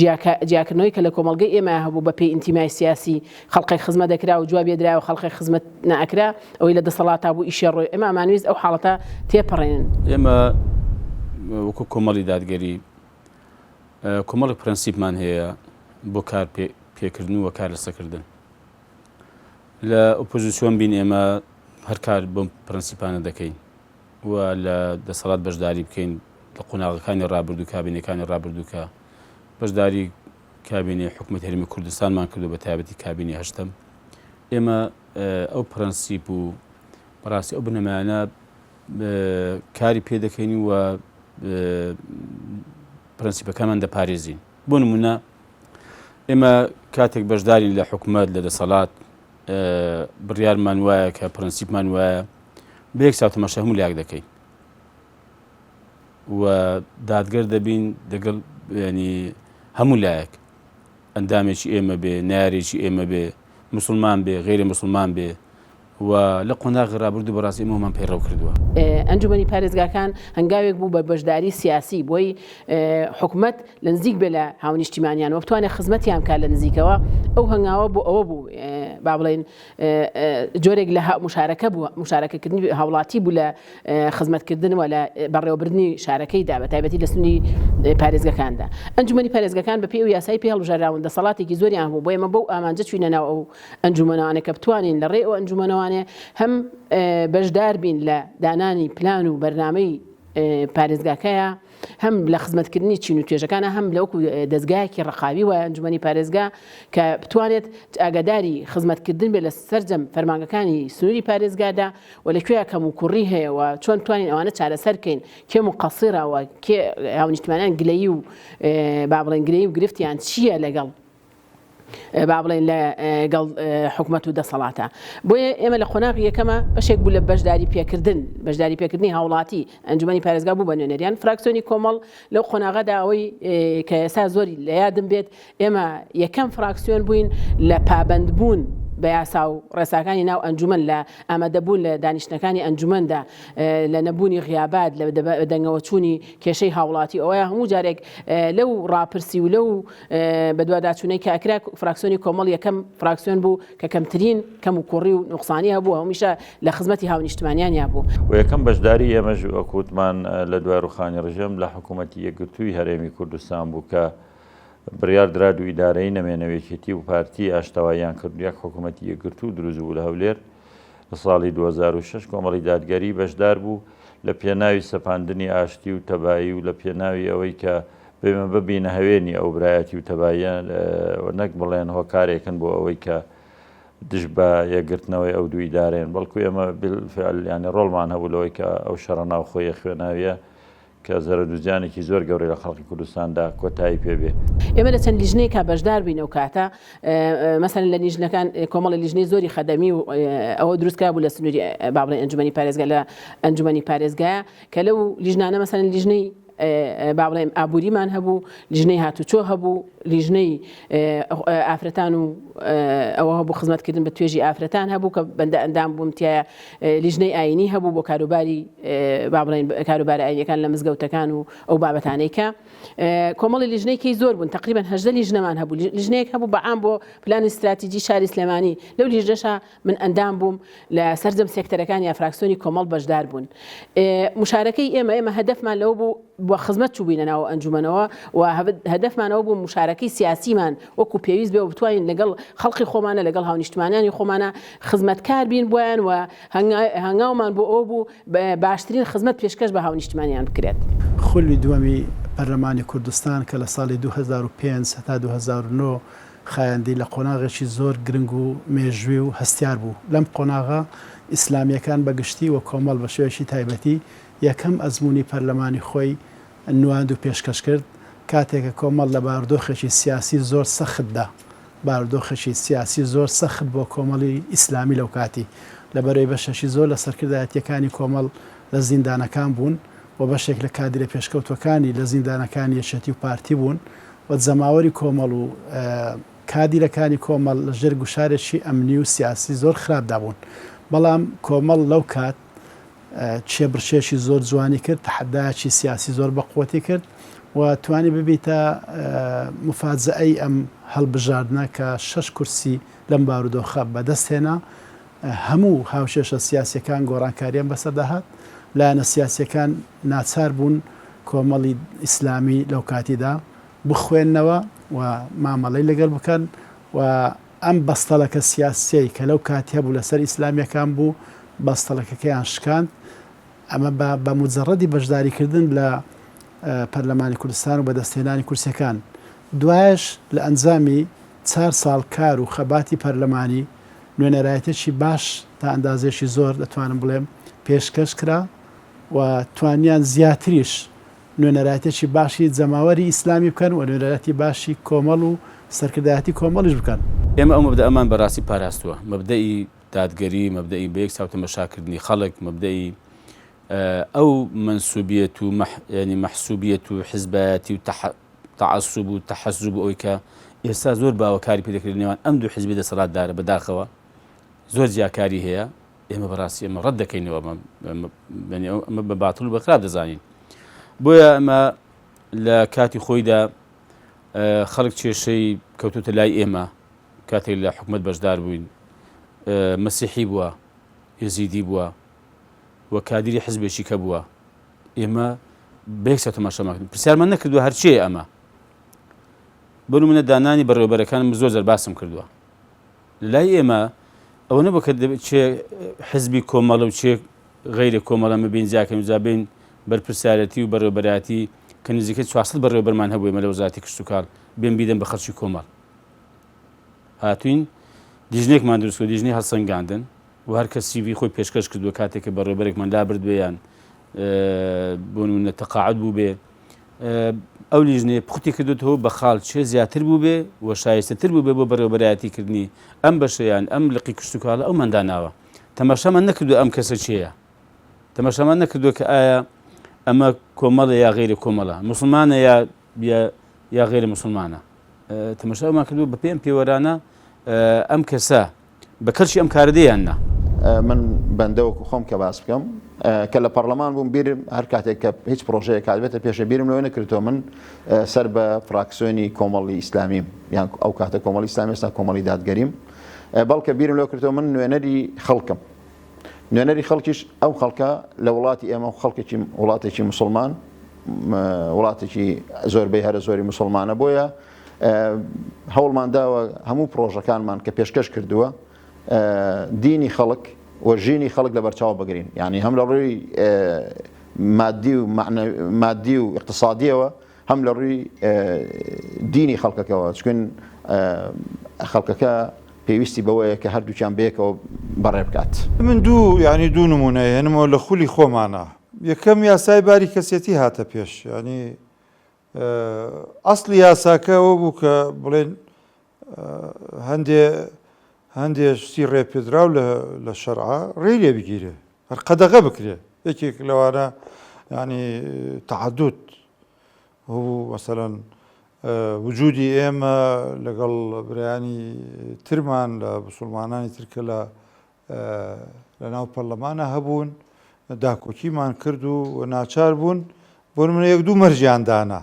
جیاکردنەوەی کە لە کۆمەڵگەی ئێمە هەبوو بە پێی ئینتیمای سیاسی خەڵقی خزمەت دەکرا و جواب بێدرا و خەڵقی خزمەت نائەکرا ئەوەی لە دەسەڵاتا بوو ئیشی ڕۆی ئێمە ئەمانویست ئەو حاڵەتە تێپەڕێنن ئێمە وەکو کۆمەڵی دادگەری کۆمەڵی پرەنسیپمان هەیە بۆ کار پێکردن و کار لەسەکردن لە ئۆپۆزیسیۆن بین ئێمە هەر کار بۆم پرەنسیپانە دەکەین و لە دەسەڵات بەشداری بکەین لە قۆناغەکانی ڕابردوو کابینەکانی ڕابردووکە بەشداری کابینێ حکومەت هەرێمی کوردستانمان کردو بە تایبەتی کابینی هەشتم ئێمە ئەو پرەنسیپ و بەڕاستی ئەو بنەمایانە کاری پێ دەکەین و پرەنسیپەکانمان دەپارێزین بۆ نمونە ئێمە کاتێک بەشدارین لە حکومەت لە دەسەڵات بڕیارمان وایە کە پرەنسیپمان وایە بە یەک ساعت تەماشا هەموو لایەک دەکەین و دادگەر دەبین دەگەڵ ینی هەموو لایەک ئەندامێکی ئێمە بێ نارێکی ئێمە بێ مسلمان بێ غیری مسلمان بێ و لە قۆناغی ڕابردوو بەڕاستی ئێمەمان پەیڕەو کردووە ئەنجومەنی پارێزگاکان هەنگاوێک بوو بە بەشداری سیاسی بۆی حکومەت لە نزیک بێ لە هاونیشتیمانیان و بتوانێت خزمەتیان کار لە نزیکەوە ئەو هەنگاوە بۆ ئەوە بوو با بڵێن جۆرێک لە مشارەکە بوو مشارەکەکردنی هاوڵاتی بوو لە خزمەتکردن و لە بەڕێوەبردننی شارەکەیدا بە تایبەتی لە سنووری پارێزگەکاندا ئەنجومەنی پارێزگەکان بە پێی و یاسایی پێ هەڵبژاراون دەسەڵاتێکی زۆریان بوو بۆ ئێمە بەو ئامانجە چوینە ناو ئەو ئەنجومەنەوانە کە بتوانین لە ڕێ ئەو ئەنجومەنەوانێ هەم بەشدار بین لە دانانی پلان و بەرنامەی پارێزگاکەیە هەم لە خزمەتکردنی چین و توێژەکانە هەم لەوەکو دەستگایەکی ڕقاوی و ئەنجومەنی پارێزگا کە بتوانێت ئاگاداری خزمەتکردن بێت لە سەرجەم فەرمانگەکانی سنووری پارێزگادا و لەکوێ کەم و کوڕی هەیە و چۆن توانین ئەوانە چارەسەر بکەین کێ مقەسیرەوە کێ هاونیشتیمانیان گلەیی و با بڵێن گلەیی و گرفتیان چییە لەگەڵ با بڵێن لەگەڵ حکومەت و دەسەڵاتە بۆیە ئێمە لە قۆناغی یەکەمە بەشێک بوو لە بەشداری پێکردنی هاوڵاتی ئەنجومەنی پارێزگا بوو بە نوێنەریان فراکسیۆنی کۆمەڵ لەو قۆناغەدا ئەوەی کە ئێستا زۆری لە یادم بێت ئێمە یەکەم فراکسیۆن بووین لە پابەندبوون بە یاسا و ڕێساکانی ناو ئەنجومەن لە ئامادەبوون لە دانیشتەکانی ئەنجومەندا لە نەبوونی غیابات لە دەنگەوەچوونی کێشەی هاوڵاتی ئەوەیە هەموو جارێک لەو ڕاپرسی و لەو بەدواداچوونەی کاکرا فراکسیۆنی کۆمەڵ یەکەم فراکسیۆن بوو کە کەمترین کەم و کوڕی و نوقسانی هەبوو هەمیشە لە خزمەتی هاونیشتمانیان بوو و یەکەم بەشداری ئێمەش وەکوتمان لە دوای ڕوخانی ڕژەم لە حکوومەتی یەکگرتووی هەرێمی کوردستان بوو کە بڕیار درا و ئیدارەی نەمێنەوێتێتی و پارتی ئاشتەواییان کرد یەک حکوومەتی یەکگرتوو دروست بوو لە هەولێر لە ساڵی 2006 کۆمەڵی دادگەری بەشدار بوو لە پێناوی سەپاندنی ئاشتی و تەبایی و لە پێناوی ئەوەی کە بێمە ببینە هەوێنی ئەو برایەتی و تەباییان نەک بڵێن هۆکارێکن بۆ ئەوەی کە دش بە یەکگرتنەوەی ئەو دوو ئیدارێن بەڵکو ئێمە ینی ڕۆڵمان هەبوو لەوەی کە ئەو شەڕە ناو خۆی خوێناویە کە زەرەدوجانێکی زۆر گەورەی لە خەڵکی کوردستاندا کۆتایی پێبێ. ئێمە لە چەند لیژنەیە کا بەشدار بووین و کاتە مەسەن لە لیژنەکان کۆمەڵی لیژنەی زۆری خەدەمی و ئەوە دروستکرا بوو لە سنووری بابڵێن ئەنجومەنی پارێزگا لە ئەنجومەنی پارێزگایە کە لەو لیژنانە مەسەن لیژنەی بابڵێم ئابووریمان هەبوو لیژنەی هاتوچۆ هەبوو لیژنەی ئافرەتان و ئەوە هەبوو خزمەتکردن بە توێژی ئافرەتان هەبوو کە بەندە ئەندام بووم تایە لیژنەی ئاینی هەبوو بۆ کاروباری بابڵێن کاروباری ئاینیەکان لە مزگەوتەکان و ئەو بابەتانەی کە کۆمەڵی لیژنەیەکی زۆر بوون تقریبا 18 لیژنەمان هەبوو لیژنەیەک هەبوو بەعام بۆ پلان استراتیجی شاری سلێمانی لەو لیژنەشە من ئەندام بووم لە سەرجەم سێکتەرەکانی یا فراکسیۆنی کۆمەڵ بەشدار بوون مشارەکەی ئێمە هەدەفمان لەو بوو بۆ خزمەت چوو بووینە ناو ئەنجومەنەوە و هەدەفمانەوە بوو مشارەکەی سیاسیمان وەکو پێویست بێ و بتوانین لەگەڵ خەڵقی خۆمانە لەگەڵ هاونیشتمانیانی خۆمانە خزمەتکار بین بۆیان و هەنگاومان بۆ ئەو بوو باشترین خزمەت پێشکەش بە هاونیشتمانیان بکرێت. خولوی دووەمی پەرلەمانی کوردستان کە لە ساڵی 2005 تا 2009 خایاندی لە قۆناغێکی زۆر گرنگ و مێژووی و هەستیار بوو لەم قۆناغا ئیسلامیەکان بەگشتی و کۆمەڵ بە شێوەیەکی تایبەتی یەکەم ئەزمموی پەرلەمانی خۆی نواند و پێشکەش کرد کاتێکە کۆمەڵ لە باردۆخێکی سیاسی زۆر سەختدا باردۆخێکی سیاسی زۆر سەخت بۆ کۆمەڵی ئیسلامی لەو کاتی لەبەرەوەی بەشەشی زۆر لە سەرکردایەتیەکانی کۆمەڵ لە زیندانەکان بوون و بەشێک لە کادرە پێشکەوتەکانی لە زیندانەکانی یەشەتی و پارتی بوون و جەماوەری کۆمەڵ و کادیرەکانی کۆمەڵ لە ژێر گوشارێکی ئەمنی و سیاسی زۆر خراپدا بوون بەڵام کۆمەڵ لەو کات چێبرشێشی زۆر جوانی کرد تەحەدایەکی سیاسی زۆر بەقوەتی کرد و توانی ببیتە مفاجعەی ئەم هەڵبژاردنە کە 6 کورسی لەم بارودۆخە بەدەستهێنا هەموو هاوشێشە سیاسیەکان گۆڕانکاریان بەسەرداهات لایەنە سیاسیەکان ناچار بوون کۆمەڵی ئیسلامی لەو کاتیدا بخوێننەوە و مامەڵەی لەگەڵ بکەن و ئەم بەستەڵەکە سیاسی کە لەو کاتی هەبوو لەسەر ئیسلامیەکان بوو بەستەڵەکەکەیان شکاند ئەمە بە مجەڕەدی بەشداریکردن لە پەرلەمانی کوردستان و بەدەستهێنانی کورسەکان دوایش لە ئەنجامی 4 ساڵ کار و خەباتی پەرلەمانی نوێنەرایەتێکی باش تا ئەندازێکی زۆر دەتوانم بڵێم پێشکەش کرا و توانیان زیاتریش نوێنەرایەتێکی باشی جەماوەری ئیسلامی بکەن و نوێنەرایەتی باشی کۆمەڵ و سەرکردایەتی کۆمەڵیش بکەن. ئێمە ئەو مەبدە ئەمان بەڕاستی پاراستووە مەبدەئی دادگەری مەبدەئی بەیەک چاوتە مەشاکردنی خەڵک مەبدەئی ئەو منسوبیەت و ینی مەحسوبیەت و حیزبایەتی و تەعەسوب و تەحەزوب ئەوەی کە ئێستا زۆر باوەکاری پێدەکرێت نێوان ئەم دوو حیزبی دەسەڵاتدارە بەداخەوە زۆر جیاکاری هەیە ئێمە بەڕاستی ئێمە ڕەت دەکەینەوە ئەمە بە باتڵ و بەخراپ دەزانین بۆیە ئەمە لە کاتی خۆیدا خەڵک کێشەی کەوتوتە لای ئێمە کاتێک لە حکومەت بەشدار بووین مەسیحی بووە یەزیدی بووە و کادری حزبێکی کە بووە ئێمە بەیەکسە تەماشامان پرسیارمان نەکردووە هەرچیە ئەمە بەنو منە دانانی بەڕێوەبەرەکانم زۆر زەر باسم کردووە لای ئێمە ئەوە نەبوو کە چێ حزبی کۆمەڵە و چێ غەیرە کۆمەڵە مەبین زیاکەین زابین بەرپرسیارەتی و بەڕێوەبەراتی کە نزیکەی 400 بەڕێوەبەرمان هەبوو ئێمە لە وەزارەتی کشت و کاڵ بێن بیدەن بە خەڵکی کۆمەڵ هاتوین دیژنێکمان دروست کرد دیژنەی هەڵسەنگاندن و هەر کەس سیڤی خۆی پێشکەش کردووە کاتێککە بەڕێوەبەرێکمان لابردوێیان بۆ نمونە تەقاعد بوو بێ ئەو لیژنەیە پوختی کردوتەوە بە خاڵ چێ زیاتر بوو بێ و شایستەتر بوو بێ بۆ بەڕێوەبەرایەتیکردنی ئەم بەشەیان ئەم لقی کشت و کاڵە ئەو منداناوە تەماشامان نەکردو ئەم کەسە چییە تەماشامان نەکردووە کە ئایا ئەمە کۆمەڵە یا غیرە کۆمەڵە مسلمانە یا غیرە مسلمانە تەماشامان کردو بە پێم پێوەرانە ئەم کەسە بەکەلشی ئەم کاردەیاننا من بەندەوەکو خۆم کە باس بکەم کە لە پەرلەمان بووم بیرم هەر کاتێک کە هیچ پرۆژەیە کاتبێتە پێشە بیرم لەوە نەکردەوە من سەر بە فراکسیۆنی کۆمەڵی ئیسلامیم یان ئەو کاتە کۆمەڵی ئیسلامی ئێستا کۆمەڵی دادگەریم بەڵکە بیرم لەوە کردەوە من نوێنەری خەڵکم نوێنەری خەڵکیش ئەو خەڵکە لە وڵاتی ئێمە خەڵکێکی وڵاتێکی مسلمان وڵاتێکی زۆربەی هەرە زۆری مسلمانە بۆیە هەوڵمان داوە هەموو پرۆژەکانمان کە پێشکەش کردووە دینی خەڵک و ژینی خەڵک لە بەرچاو بگرین یعنی هەم لە ڕووی مادی و اقتصادیەوە هەم لە ڕووی دینی خەڵکەکەەوە چکن خەڵکەکە پێویستی بەوەیە کە هەردووچیان بەیەکەوە بەڕێ بکات من دوو نمونەیە هێنمەوە لە خولی خۆمانە یەکەم یاسای باری کەسێتی هاتە پێش ینی ئەسڵی یاساکەەوە بوو کە بڵێن هەندێ شتی ڕێپێدراو لە شەرعا ڕێ لێ بگیرێ هەر قەدەغە بکرێ یەکێک لەوانە ینی تەعەدود هەبوو مەسەلەن وجودی ئێمە لەگەڵ برایانی ترمان لە مسلمانانی ترکە لە ناو پەرلەمانە هەبوون داکۆکیمان کرد و ناچار بوون بۆ منە یەک دوو مەرجیاندانا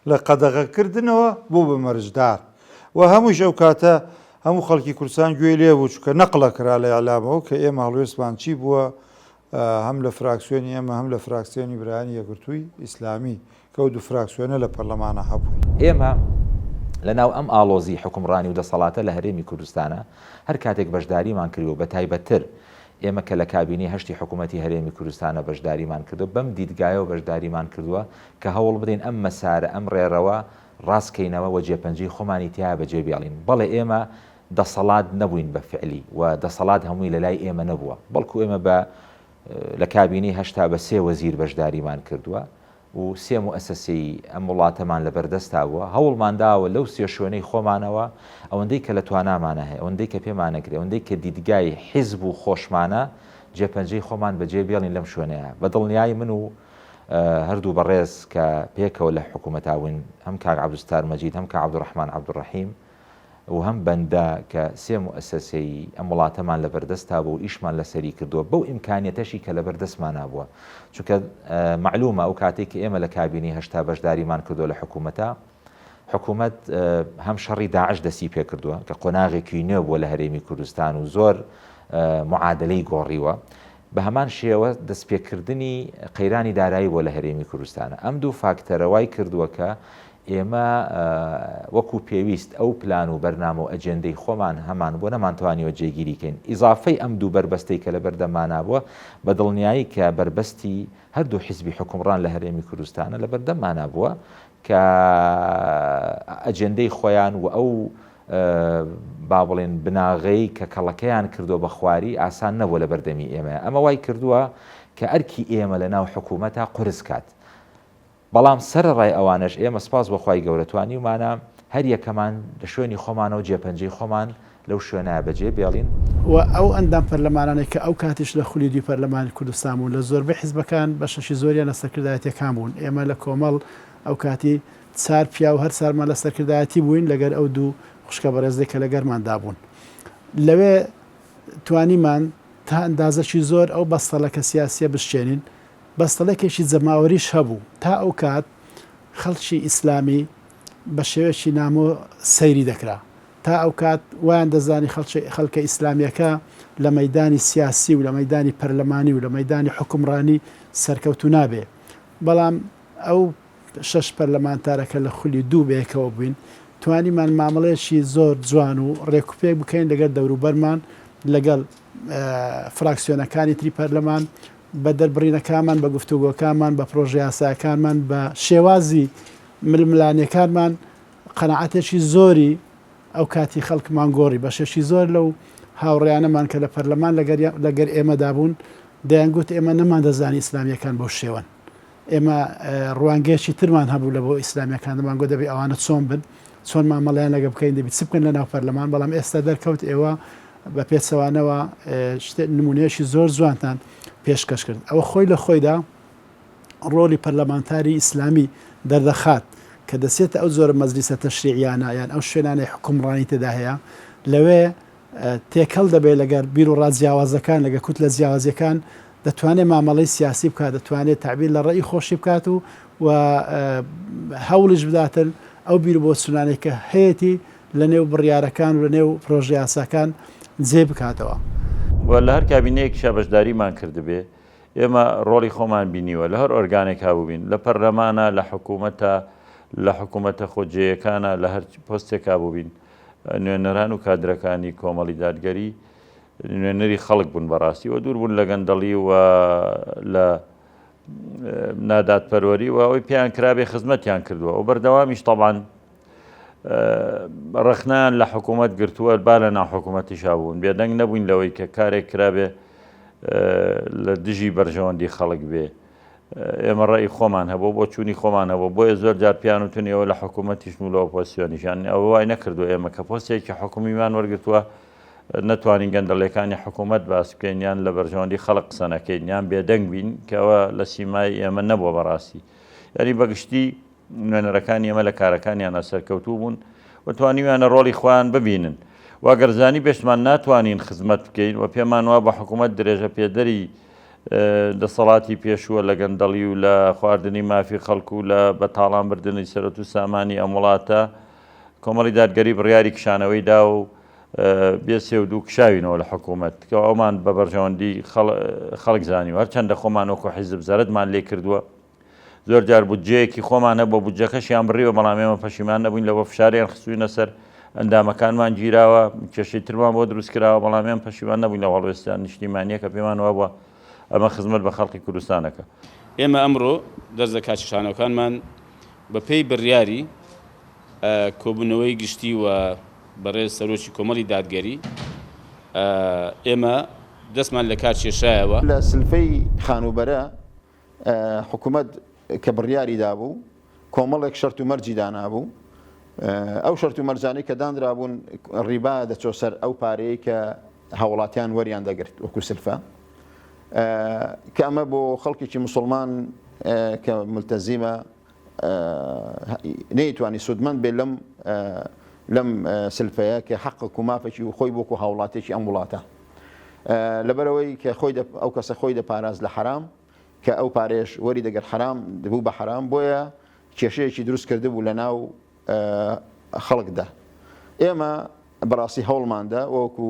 لە قەدەغەکردنەوە بۆ بە مەرجدار و هەمووش ئەو کاتە هەموو خەڵکی کوردستان گوێ لێ بوو چکە نەقڵە کرا لە ئەلامەوە کە ئێمە هەڵوێستمان چی بووە هەم لە فراکسیۆنی ئێمە هەم لە فراکسیۆنی برایانی یەکگرتووی ئیسلامی کە دوو فراکسیۆنە لە پەرلەمانە هەبووی ئێمە لەناو ئەم ئاڵۆزی حکومڕانی و دەسەڵاتە لە هەرێمی کوردستانە هەر کاتێک بەشداریمان کردو بە تایبەتتر ئێمە کە لە کابینی هەشتی حکوومەتی هەرێمی کوردستانە بەشداریمان کردو بەم دیدگایەوە بەشداریمان کردووە کە هەوڵ بدەین ئەم مەسارە ئەم ڕێڕەوە ڕاستکەینەوە و جێپەنجەی خۆمانی تیا بەجێ بێڵین بەڵێ ئێمە دەسەڵات نەبووین بە فعلی و دەسەڵات هەمووی لە لای ئێمە نەبووە بەڵکو ئێمە لە کابینی هەشتا بە 3 وەزیر بەشداریمان کردووە و 3 موسسەی ئەم وڵاتەمان لە بەردەستا بووە هەوڵمانداوە لەو 3 شوێنەی خۆمانەوە ئەوەندەی کە لە توانامانە هەیە ئەوەندەی کە پێمانەکرێ ئەوەندەی کە دیدگای حیزب و خۆشمانە جێپەنجەی خۆمان بەجێ بێڵین لەم شوێنەیە بە دڵنیایی من و هەردوو بەڕێز کە پێکەوە لە حکوومەتاون هەم کاک عەبدولستار مەجید هەم کاک عەبدوڕەحمان عەبدوڕەحیم و هەم بەندە کە 3 موسسەی ئەم وڵاتەمان لە بەردەستا بوو و ئیشمان لەسەری کردووە بەو ئیمکانیەتەشی کە لە بەردەستمان نبووە چونکە معلومە ئەو کاتێک کە ئێمە لە کابینی هەشتا بەشداریمان کردو لە حکوومەتە حکوومەت هەم شەڕی داعش دەستی پێ کردووە کە قۆناغێکی نوێ بووە لە هەرێمی کوردستان و زۆر معادلەی گۆڕیوە بە هەمان شێوە دەستپێکردنی قەیرانی دارایی بۆ لە هەرێمی کوردستانە ئەم دوو فاکتەرەوای کردووە کە ئێمە وەکو پێویست ئەو پلان و بەرنامە و ئەجێندەی خۆمان هەمان بۆ نەمانتوانیوە جێگیریکەین ئیزافەی ئەم دوو بربەستەی کە لە بەردەمانە بووە بە دڵنیایی کە بربەستی هەردوو حیزبی حکومڕان لە هەرێمی کوردستانە لە بەردەمانە بووە کە ئەجێندەی خۆیان و ئەو با بڵێن بناغەی کە کەڵەکەیان کردو بە خواری ئاسان نەبووە لە بەردەمی ئێمە ئەمە وای کردووە کە ئەرکی ئێمە لە ناو حکوومەتە قورس کات بەڵام سەرڕای ئەوانش ئێمە سپاس بەخوای گەورەتوانی ومانە هەر یەکەمان لە شوێنی خۆمانەوە جێپەنجەی خۆمان لەو شوێنە بەجێ بێڵین و ئەو ئەندام پەرلەمانانێک کە ئەو کاتیش لە خولی دوی پەرلەمانی کوردستان بوون لە زۆربەی حیزبەکان بە شەشی زۆریان لە سەرکردایەتیەکان بوون ئێمە لە کۆمەڵ ئەو کاتی چار پیا و هەر سارمان لە سەرکردایەتی بووین لەگەر ئەو دوو خوشکە بەڕێزەی کە لەگەرماندا بوون لەوێ توانیمان تا ئەندازەکی زۆر ئەو بەستەڵەکە سیاسیە بشێنین بەستەڵێکێکی جەماوەریش هەبوو تا ئەو کات خەڵکی ئیسلامی بە شێوەیەکی نامۆ سەیری دەکرا تا ئەو کات ویان دەزانی خەڵکە ئیسلامیەکە لە مەیدانی سیاسی و لە مەیدانی پەرلەمانی و لە مەیدانی حکومڕانی سەرکەوتو نابێ بەڵام ئەو 6 پەرلەمانتارەکە لە خولی دوو بەیەکەوە بووین توانیمان مامەڵەیەکی زۆر جوان و ڕێکوپێک بکەین لەگەر دەوروبەرمان لەگەڵ فراکسیۆنەکانی تری پەرلەمان بە دەربڕینەکانمان بە گفتوگۆکانمان بە پرۆژە یاساکانمان بە شێوازی ململانیەکانمان قەنەعەتێکی زۆری ئەو کاتی خەڵکمان گۆڕی بە شێشی زۆر لەو هاوڕێیانەمان کە لە پەرلەمان لەگەر ئێمەدا بوون دەیانگوت ئێمە نەمان دەزانی ئیسلامیەکان بۆ شێوەن ئێمە ڕوانگەیەکی ترمان هەبوو لە بۆ ئیسلامیەکان دەمانگۆ دەبێت ئەوانە چۆن بن چۆن مامەڵیان لەگە بکەین دەبێت چ بکەن لە ناو پەرلەمان بەڵام ئێستا دەرکەوت ئێوە بە پێچەوانەوە نمونەیەکی زۆر جوانتان پێشکەش کرد ئەوە خۆی لە خۆیدا ڕۆلی پەرلەمانتاری ئیسلامی دەردەخات کە دەسێتە ئەو زۆر مەزلیسە تەشریعیانە یان ئەو شوێنانەی حکومڕانی تێدا هەیە لەوێ تێکەڵ دەبێت لەگەر بیر و ڕازیاوازەکان لەگە کوت لە جیاوازیەکان دەتوانێت مامەڵی سیاسی بکات دەتوانێت تعبیر لە ڕێی خۆشی بکات و هەوڵش بداتن ئەو بیر بۆ سونانێک کە هەیەی لە نێو بڕیارەکان و لە نێو پرۆژه یاساکان جێ بکاتەوە. لە هەر کابینەیەک شابەشداریمان کردبێ ئێمە ڕۆڵی خۆمان بینیوە لە هەر ئۆرگانێک هابووبین لە پەرلەمانە لە حکوومەتە خۆجێیەکانە لە هەر پۆستێک هابووبین نوێنەران و کادرەکانی کۆمەڵی دادگەری نوێنەری خەڵک بوون بەڕاستی و دوور بوون لە گەندەڵی و لە نادادپەروەری و ئەوەی پێیان کرابێ خزمەتیان کردووە و بەردەوامیش تەڵان ڕخنان لە حکوومەت گرتووە با لە ناحکوومەتیش هابوون بێدەنگ نەبووین لەوەی کە کارێک کرابێ لە دژی بەرژەوەندی خەڵک بێ ئێمە ڕێی خۆمان هەبوو بۆ چوونی خۆمان هەبوو بۆیە زۆر جار پیان وتونیەوە لە حکوومەتیش و لە ئۆپۆزیسیۆنیشان ئەوە وای نەکردو ئێمە کە پۆستێکی حکومیمان وەرگرتووە نەتوانین گەندەڵەکانی حکوومەت باس بکەین یان لە بەرژەوەندی خەڵق قسە نەکەین یان بێدەنگ بین کەەوە لە سیمای ئێمە نەبووە بەڕاستی یعنی بەگشتی نوێنەرەکانی ئێمە لە کارەکانیانە سەرکەوتوو بوون و توانیویانە ڕۆڵی خۆیان ببینن واگەرزانی بێشمان ناتوانین خزمەت بکەین و پێمان وە بە حکوومەت درێژە پێدەری دەسەڵاتی پێشووە لە گەندەڵی و لە خواردنی مافی خەڵکو و لە بەتاڵانبردنی سەرەت و سامانی ئەم وڵاتە کۆمەڵی دادگەری بڕیاری کشانەوەی دا و بێسێ و دوو کشاوینەوە لە حکوومەت کە ئەومان بە بەرژەوەندی خەڵک زانیوە هەرچەندە خۆمان وەکو حیزب زەرەتمان لێ کردووە زۆر جار بودجەیەکی خۆمانە بۆ بودجەکەشیان بڕیوە بەڵام ئێمە پەشیمان نەبووین لەوە فشاریان خستووینە سەر ئەندامەکانمان گیراوە کێشەی ترمان بۆ دروست کراوە بەڵامیان پەشیمان نەبووین لە هەڵوێستیان نیشتیمانیە کە پێمانەوە بووە ئەمە خزمەت بە خەڵکی کوردستانەکە. ئێمە ئەمڕۆ دەست لە کاتیشانەکانمان بە پێی بڕیاری کۆبوونەوەی گشتی و بەڕێز سەرۆکی کۆمەڵی دادگەری ئێمە دەستمان لە کار کێشایەوە لە سلفەی خانوبەرە حکوومەت کە بڕیاری دابوو کۆمەڵێک شەرت و مەرجی دانابوو ئەو شەرت و مەرجانەی کە دانرابوون ڕیبا دەچۆ سەر ئەو پارەیە کە هاوڵاتیان وەریان دەگرت وەکو سلفە کە ئەمە بۆ خەڵکێکی موسڵمان کە ملتەزیمە نەیتوانی سودمەند بێ لەم سلفەیە کە حەقق و مافێکی و خۆی بۆکو هاوڵاتێکی ئەم وڵاتە لەبەرەوەی کە ئەو کەسە خۆی دەپاراز لە حرام کە ئەو پارێش وەری دەگەر حرام دەبوو بە حرام بۆیە کێشەیەکی دروست کرده بوو لە ناو خەڵکدا ئێمە بەڕاستی هەوڵماندا وەکو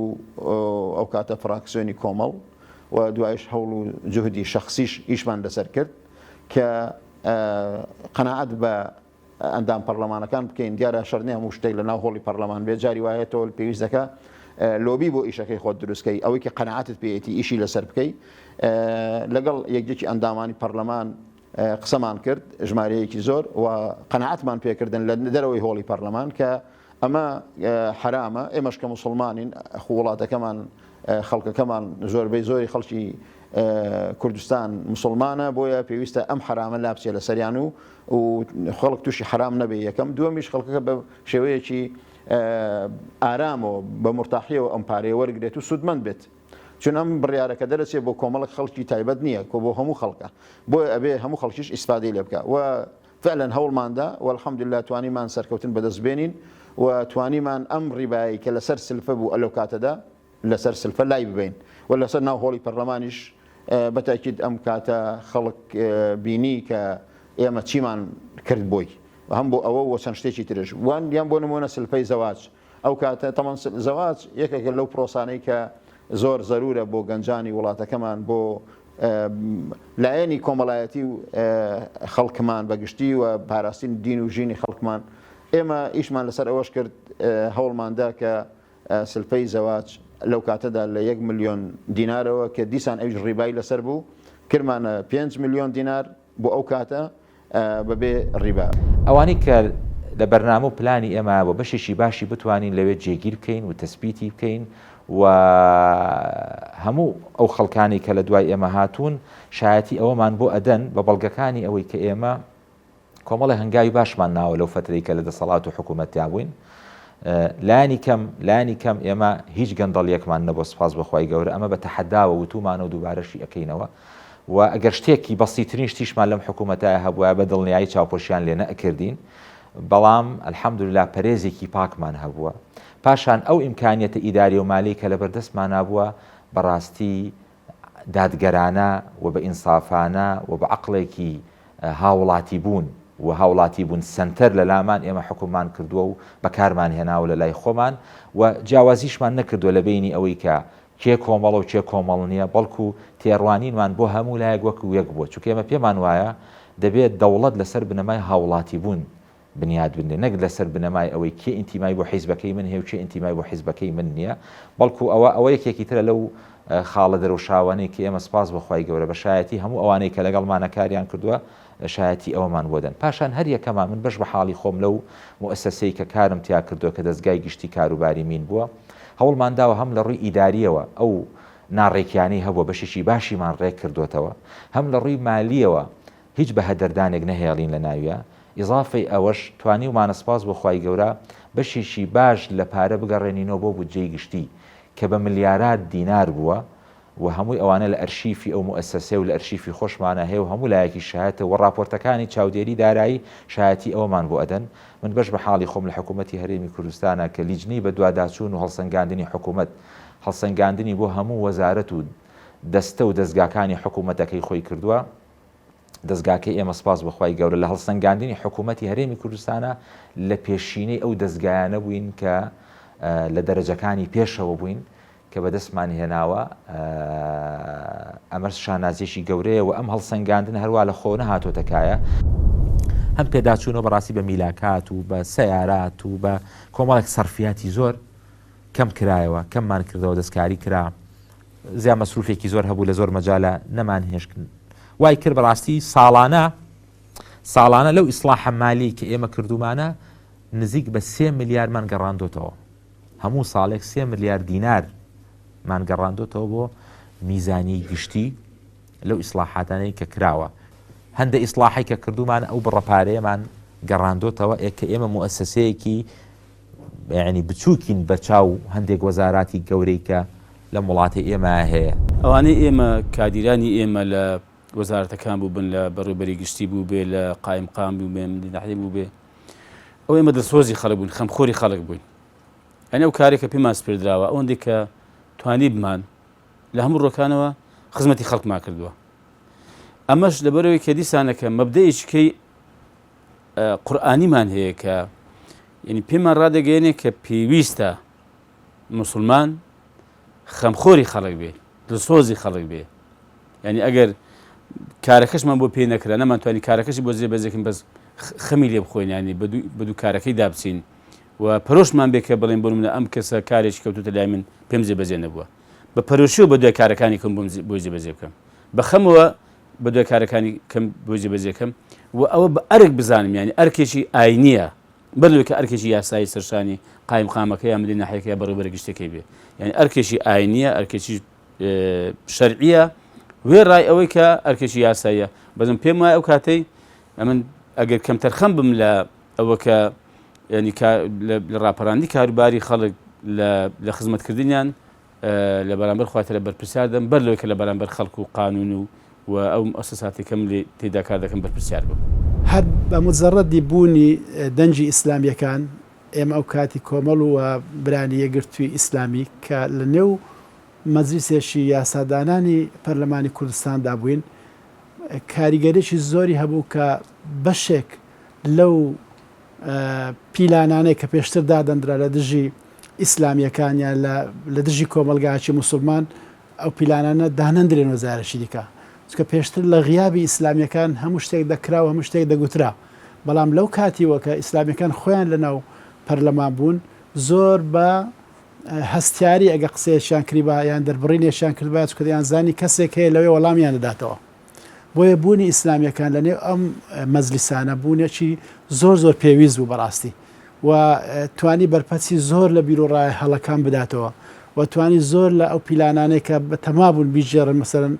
ئەو کاتە فراکسیۆنی کۆمەڵ و دوایش هەوڵ و جوهدی شەخصیش ئیشمان لەسەر کرد کە قەناعەت بە ئەندام پەرلەمانەکان بکەین دیارە شەرنێ هەموو شتێک لە ناو هۆڵی پەرلەمان بێت جاری وایەتەوە پێویست دەکە لۆبی بۆ ئیشەکەی خۆت دروستکەی ئەوەی کە قەناعەتت پێیەتی ئیشی لەسەر بکەی لەگەڵ یەکجێکی ئەندامانی پەرلەمان قسەمان کرد ژمارەیەکی زۆر و قەناعەتمان پێکردن لە دەرەوەی هۆڵی پەرلەمان کە ئەمە حرامە ئێمەش کە موسڵمانین وڵاتەکەمان خەڵکەکەمان زۆربەی زۆری خەڵکی کوردستان مسلمانە بۆیە پێویستە ئەم حرامە لابچێ لە سەریان و خەڵک تووشی حرام نەبێ یەکەم دووەمیش خەڵکەکە بە شێوەیەکی ئارامەوە بە مرتاحیەوە ئەم پارەیە وەرگێت و سودمەند بێت چون ئەم بڕیارەکە دەرەچێت بۆ کۆمەڵک خەڵکی تایبەت نییە کۆ بۆ هەموو خەڵکە بۆیە ئەبێ هەموو خەڵکیش ئیسپادەی لێ بکە و فعلا هەوڵماندا والحەمدولله توانیمان سەرکەوتن بەدەستبێنین و توانیمان ئەم ڕیبایی کە لەسەر سلفە بوو ئەلەو کاتەدا لەسەر سلفە لای ببین و لەسەر ناو هۆڵی پەرلەمانیش بەتاکید ئەم کاتە خەڵک بینی کە ئێمە چیمان کرد بۆی هەم بۆ ئەوە وە چەند شتێکی ترش وان دیان بۆ نمونە سلفەی زەواج ئەو کاتە تەمان زەواج یەکێکە لەو پرۆسانەی کە زۆر زەرورە بۆ گەنجانی وڵاتەکەمان بۆ لایەنی کۆمەڵایەتی و خەڵکمان بەگشتی و پاراستین دین و ژینی خەڵکمان ئێمە ئیشمان لەسەر ئەوەش کرد هەوڵماندا کە سلفەی زەواج لەو کاتەدا لە 1 ملیۆن دینارەوە کە دیسان ئەوش ڕیبای لەسەر بوو کردمانە 5 ملیۆن دینار بۆ ئەو کاتە بەبێ ڕیبا ئەوانی کە لە بەرنامە و پلانی ئێمە بۆ بەشێکی باشی بتوانین لەوێ جێگیر بکەین و تەسبیتی بکەین و هەموو ئەو خەڵکانی کە لە دوای ئێمە هاتوون شایەتی ئەوەمان بۆ ئەدەن بە بەڵگەکانی ئەوەی کە ئێمە کۆمەڵی هەنگاوی باشمان ناوە لەو فترەی کە لە دەسەڵات و حکوومەتیا بووین لانی کەم ئێمە هیچ گەندەڵیەکمان نەبوو سپاس بەخوای گەورە ئەمە بە تەحەداوە وتومانە و دووبارەشی ئەەکەینەوە و ئەگەر شتێکی بەسیترین شتیشمان لەم حکوومەتایە هەبووە بە دڵنیایی چاوپۆشیان لێ نەئەکردین بەڵام الحەمدوللا پەرێزێکی پاکمان هەبووە پاشان ئەو ئیمکانیەتە ئیداری و مالی کە لە بەردەستمان نبووە بەڕاستی دادگەرانە و بە ئینسافانە و بە عقلێکی هاوڵاتی بوون و هاوڵاتی بوون سنتەر لە لامان ئێمە حکومان کردووە و بەکارمان هێناوە لە لای خۆمان و جیاوازیشمان نەکردووە لە بینی ئەوەی کە کێ کۆمەڵە و کێ کۆمەڵ نییە بەڵکو تێڕوانینمان بۆ هەموو لایەک وەکو یەک بووە چونکە ئێمە پێمان وایە دەبێت دەوڵەت لەسەر بنەمای هاوڵاتی بوون بنیاد بنێ نەک لەسەر بنەمای ئەوەی کێ ئینتیمای بۆ حیزبەکەی من هەیە و کێ ئینتیمای بۆ حیزبەکەی من نییە بەڵکو ئەوە یەکێکی ترە لەو خاڵە دەرەوشاوانەی کە ئێمە سپاس بەخوای گەورە بە شایەتی هەموو ئەوانەی کە لەگەڵمانە کاریان کردووە شایەتی ئەوەمان بۆ دەن پاشان هەر یەکەمان من بەش بە حاڵی خۆم لەو مؤسسەی کە کارم تیا کردووە کە دەستگای گشتی کاروباری مین بووە هەوڵمان داوە هەم لە ڕووی ئیداریەوە ئەو ناڕێکیانی هەبووە بەشێکی باشیمان ڕێک کردوتەوە هەم لە ڕووی مالیەوە هیچ بە هەدەردانێک نەهێڵین لە ناویە ئیضافەی ئەوەش توانی ومانە سپاس بەخوای گەورە بەشێکی باش لە پارە بگەڕێنینەوە بۆ بودجەی گشتی کە بە ملیارات دینار بووە و هەمووی ئەوانە لە ئەرشیفی ئەو مؤسسە و لە ئەرشیفی خۆشمانە هەیە و هەموو لایەکی شایەتە و ڕاپۆرتەکانی چاودێری دارایی شایەتی ئەوەمان بۆ ئەدەن من بەش بە حاڵی خۆم لە حکوومەتی هەرێمی کوردستانە کە لیجنەی بە دوواداچوون و هەڵسەنگاندنی حکوومەت هەڵسەنگاندنی بۆ هەموو وەزارەت و دەستە و دەستگاکانی حکوومەتەکەی خۆی کردووە دەستگاکەی ئێمە سپاس بەخوای گەورە لە هەڵسەنگاندنی حکوومەتی هەرێمی کوردستانە لە پێشینەی ئەو دەستگایانە بووین کە لە دەرەجەکانی پێشەوە بووین کە بەدەستمان هێناوە ئەمە شانازیێکی گەورەیە و ئەم هەڵسەنگاندن هەروە لە خۆ نەهاتۆتەکایە هەم پێداچوونەوە بەڕاستی بە میلاکات و بە سەیارات و بە کۆمەڵێک سەرفیاتی زۆر کەم کرایەوە کەممان کردەوە دەستکاری کرا زیان مەسروفێکی زۆر هەبوو لە زۆر مەجالە نەمان هێشکن وای کرد بەڕاستی ساڵانە لەو ئیسلاحە مالی کە ئێمە کردومانە نزیک بە 3 میلیاردمان گەڕاندۆتەوە هەموو ساڵێک 3 میلیارد دینار مان گەڕاندۆتەوە بۆ میزانی گشتی لەو ئیسلاحاتانەی کە کراوە هەندە ئیسلاحی کە کردومانە ئەو بڕەپارەیەمان گەڕاندۆتەوە کە ئێمە مؤسسەیەکی یعنی بچووکین بە چاو هەندێک وەزاراتی گەورەی کە لە وڵاتی ئێمە هەیە ئەوانەی ئێمە کادیرانی ئێمە لە وەزارەتەکان بوو بن لە بەڕێوەبەری گشتی بوو بێ لە قایمقام بوو بێ مدیرنەحەتی بوو بێ ئەو ئێمە دڵسۆزی خەڵک بووین خەمخۆری خەڵک بووین ئەنە ئەو کارێکە پێمان سپێردراوە ئەوەندێک کە توانی بمان لە هەموو ڕۆکانەوە خزمەتی خەڵکمان کردووە ئەمەش لەبەرەوەی کە دیسانەکە مەبدەیەکەی قورئانیمان هەیە کە یعنی پێمان ڕادەگەێنێ کە پێویستە موسڵمان خەمخۆری خەڵک بێ دڵسۆزی خەڵک بێ یعنی ئەگەر کارەکەشمان بۆ پێ نەکرا نەمانتوانی کارەکەشی بۆ جێبەجێکن بەس خەمی لێ بخۆین ینی بە دوو کارەکەی دابچین و پەرۆشمان بێ کە بڵێن بۆ منە ئەم کەسە کارێکی کەوتوتە لای من پێم جێبەجێ نەبووە بە پەرۆشیەوە بە دوای کارەکانی کەم بۆ جێبەجێ بکەم بە خەمەوە بە دوای کارەکانی کەم بۆ جێبەجێکەم و ئەوە بە ئەرک بزانم ینی ئەرکێکی ئاینیە بەرلەوەی کە ئەرکێکی یاسایی سەرشانی قایمقامەکە یا مدیرنەحەتەکە یا بەڕێوەبەری گشتەکەی بێ یعنی ئەرکێکی ئاینیە ئەرکێکی شەرعیە وێ ڕای ئەوەی کە ئەرکێکی یاساییە بەزم پێم وایە ئەو کاتەی ئەمن ئەگەر کەمتەر خەم بم لە ئەوە کە ینی لە ڕاپەڕاندی کاروباری خەڵک لە خزمەتکردنیان لە بەرامبەر خواتە لە بەرپرسیار دەم بەرلەوەی کە لە بەرامبەر خەڵک و قانون و ئەو مؤسساتێکەکەم لێ تێدا کار دەکەم بەرپرسیار بوو هەر بە مجەڕەدی بوونی دەنجی ئیسلامیەکان ئێمە ئەو کاتی کۆمەڵ و برانی یەکگرتووی ئیسلامی کە لە نێو مەجلیسێکی یاسادانانی پەرلەمانی کوردستاندا بووین کاریگەرێکی زۆری هەبوو کە بەشێک لەو پیلانانەی کە پێشتر دادەندرا لە دژی ئیسلامیەکانیان لە دژی کۆمەلگاچی موسڵمان ئەو پیلانانە دانەندرێن وەزارەشی دیکە چکە پێشتر لە غیابی ئیسلامیەکان هەموو شتێک دەکرا و هەموو شتێک دەگوترا بەڵام لەو کاتیوە کە ئیسلامیەکان خۆیان لەناو پەرلەمان بوون زۆر بە هەستیاری ئەگە قسەیەشیان کریبا یان دەربڕینێشیان کردبات چکە دەیان زانی کەسێک هەیە لەوێ وەڵامیان دەداتەوە بۆیە بوونی ئیسلامیەکان لەنێو ئەم مەجلیسانە بوونێکی زۆر پێویست بوو بەڕاستی و توانی بەرپەرسی زۆر لە بیرۆڕای هەڵەکان بداتەوە و توانی زۆر لە ئەو پیلانانەی کە بە تەمابوون بیجێڕن مەسەرەن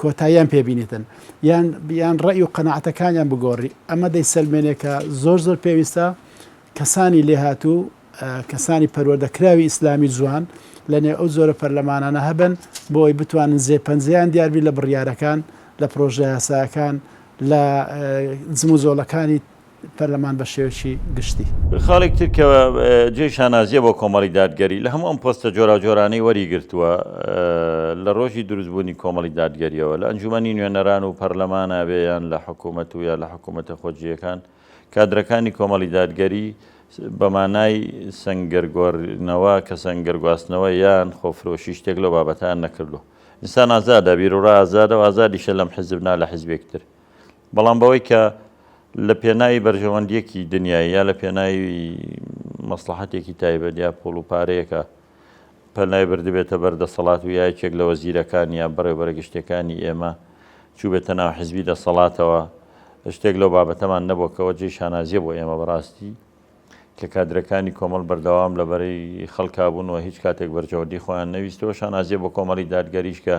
کۆتاییان پێبینێتن یان ڕێی و قەناعەتەکانیان بگۆڕی ئەمە دەیسەلمێنێکە زۆر پێویستە کەسانی لێهاتوو کەسانی پەروەردەکراوی ئیسلامی جوان لەنێ ئەو زۆرە پەرلەمانانە هەبن بۆی بتوانن زێپەنجەیان دیاربی لە بڕیارەکان لە پرۆژە یاساکان لە زم و زۆڵەکانی پەرلەمان بە شێوەی گشتی. خاڵێک ترکەوە جێ شانازیە بۆ کۆمەڵی دادگەری لە هەموو ئەم پۆستە جۆرەجۆرانەی وەریگرتووە لە ڕۆژی دروستبوونی کۆمەڵی دادگەریەوە لە ئەنجومەنی نوێنەران و پەرلەمانە بێیان لە حکوومەت و یا لە حکوومەتە خۆجیەکان کادرەکانی کۆمەڵی دادگەری بەمانای سەنگەرگۆڕنەوە کە سەنگەرگواستنەوە یان خۆفرۆشی شتێک لەو بابەتان نەکردو. ئینسان ئازادە بیرروڕا ئازادە و ئازادیشە لەم حزبنا لە حزبێکتر. بەڵام بەوەی کە لە پێناوی بەرژەوەندیەکی دنیای یا لە پێناوی مەسلحەتێکی تایبەت یا پۆڵ و پارەیەکە پەنای بردبێتە بەردەسەڵات و یایەکێک لە وەزیرەکان یا بەڕێوەبەرە گشتەکانی ئێمە چوو بێتە ناو حزبی دەسەڵاتەوە شتێک لەو بابەتەمان نەبووکەوە جێ شانازیە بۆ ئێمە بەڕاستی کە کادرەکانی کۆمەڵ بەردەوام لەبەرەی خەڵکا بوونەوە هیچ کاتێک بەرژەوەندی خۆیان نەویستەوە شانازیە بۆ کۆمەڵی دادگەریش کە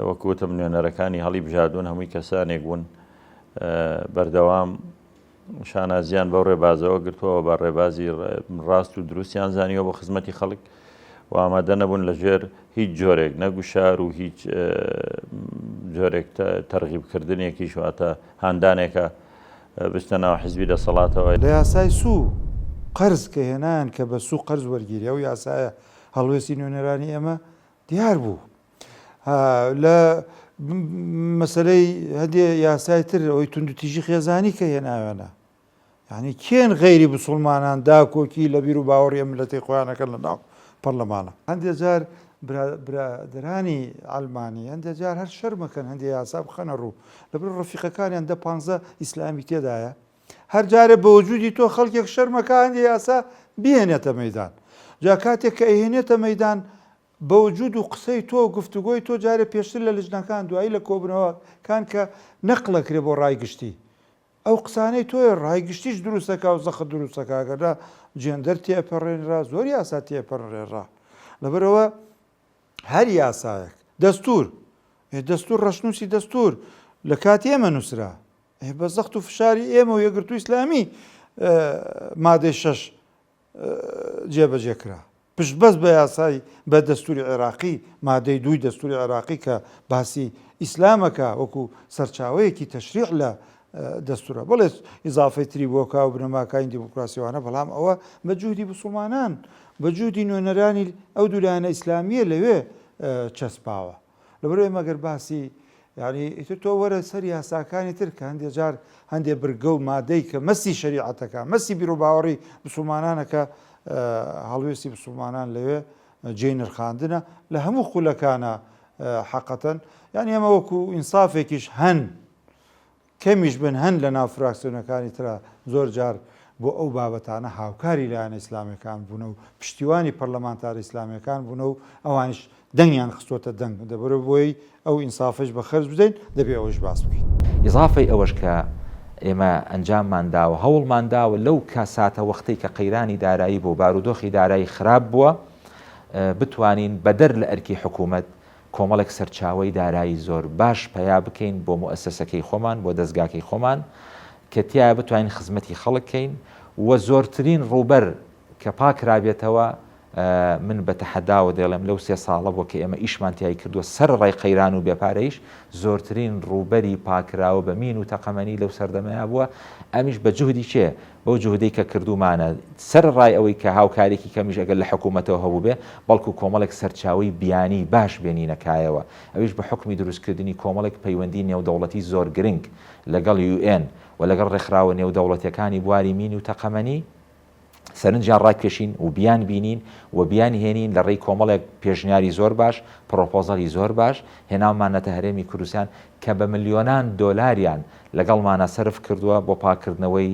وەکوتم نوێنەرەکانی هەڵی بژاردون هەمووی کەسانێک بوون بەردەوام شانازیان بەو ڕێبازەوە گرتووەوە بە ڕێبازی ڕاست و دروستیان زانیەوە بۆ خزمەتی خەڵک و ئامادە نەبوون لەژێر هیچ جۆرێک نەگوشار و هیچ جۆرێک تەرغیبکردنێکی شواتە هاندانێکە بستە ناو حزبی دەسەڵاتەوە لە یاسای سوو قەرز کە هێنان کە بە سوو قەرز وەرگیری ئەو یاسایە هەڵوێستی نوێنەرانی ئێمە دیار بوو لە مەسلەی هەندێ یاسای تر ئەوی تونند و تیژی خێزانی کە هێناوێنە یعنی کێن غەیری مسلمانان داکۆکی لە بیر و باوەڕی ملەتی خۆیانەکەن لە ناو پەرلەمانە هەندێک جار برادرانی ئەلمانی هەندێک جار هەر شەرمەکەن هەندێک یاسا بخەنە ڕوو لەبەر ڕەفیقەکانیان 15 ئیسلامی تێدایە هەر جارێ بە وجودی تۆ خەڵکێک شەرمەکە هەندێک یاسا بهێنێتە مەیدان جا کاتێک کە ئەهێنێتە مەیدان بە وجود و قسەی تۆ و گفتوگۆی تۆ جارێ پێشتر لە لژنەکان دوایی لە کۆبنەوەکان کە نەقڵەکرێ بۆ ڕایگشتی ئەو قسانەی تۆی ڕایگشتیش دروستەکە و زەخت دروستەکەگەدا جێندەر تێپەڕێنرا زۆر یاسا تێپەڕێڕا لەبەرەوە هەر یاسایەک دەستور ڕەشنووسی دەستور لە کاتی ئێمە نووسرا بە زەخت و فشاری ئێمە و یەگرتو ئیسلامی مادەی 6 جێبەجێکرا پشت بەس بە یاسای بە دەستوری عێراقی مادەی 2 دەستوری عێراقی کە باسی ئیسلامەکە وەکو سەرچاوەیەکی تەشریع لە دەستورە بەڵێ ئیزافەی تری بۆ کا و بنەماکانی دیموکراسیوانە بەڵام ئەوە بە جوودی مسلمانان بە جوودی نوێنەرانی ئەو دوولایەنە ئیسلامیە لەوێ چەسپاوە لەبەر ئێمەگەر باسی یعنی ئیتر تۆ وەرە سەر یاساکانی تر کە هەندێک جار هەندێ برگە و مادەی کە مەسی شەریعەتەکە مەسی بیر و باوەڕی مسلمانانەکە هەڵوێستی مسلمانان لەوێ جێی نرخاندنە لە هەموو خولەکانە حەقەتەن یعنی ئەمە وەکو ئینسافێکیش هەن کەمیش بن هەن لە ناو فراکسیۆنەکانی ترە زۆر جار بۆ ئەو بابەتانە هاوکاری لایەنە ئیسلامیەکان بوون و پشتیوانی پەرلەمانتاری ئیسلامیەکان بوون و ئەوانش دەنگیان خستۆتە دەنگ دەبەرە بۆی ئەو ئینسافش بە خەرج بدەین دەبێ ئەوش باس بکەین ئیزافەی ئەوەش کە ئێمە ئەنجاممانداوە هەوڵمانداوە لەو کاساتە وەختەی کە قەیرانی دارایی بۆ بارودۆخی دارایی خراپ بووە بتوانین بەدەر لە ئەرکی حکوومەت کۆمەڵێک سەرچاوی دارایی زۆر باش پیا بکەین بۆ مؤسسەکەی خۆمان بۆ دەستگاکەی خۆمان کە تیا بتوانین خزمەتی خەڵکەین و زۆرترین ڕووبەر کە پاکرابێتەوە من بە تەحەداوە دێڵێم لەو 3 ساڵە بۆ کە ئێمە ئیشمانتیایی کردووە سەر ڕای قەیران و بێپارەیش زۆرترین ڕووبەری پاکراوە بە مین و تەقەمەنی لەو سەردەمەیە بووە ئەمیش بە جوهدی چێ بەو جوهدەی کە کردومانە سەر ڕای ئەوەی کە هاوکارێکی کەمیش ئەگەر لە حکوومەتەوە هەبوو بێ بەڵکو کۆمەڵێک سەرچاوی بیانی باش بێنینەکایەوە ئەویش بە حکمی دروستکردنی کۆمەڵێک پەیوەندی نێودەوڵەتی زۆر گرنگ لەگەڵ UN و لەگەڵ ڕێکخراوە نێودەوڵەتیەکانی بواری مین و تەقەمەنی سەرنجیان ڕاکێشین و بیان بینین و بیان هێنین لە ڕێی کۆمەڵێک پێشنیاری زۆر باش پرۆپۆزەڵی زۆر باش هێناومانەتە هەرێمی کوردستان کە بە ملیۆنان دۆلاریان لەگەڵمانە سرف کردووە بۆ پاکردنەوەی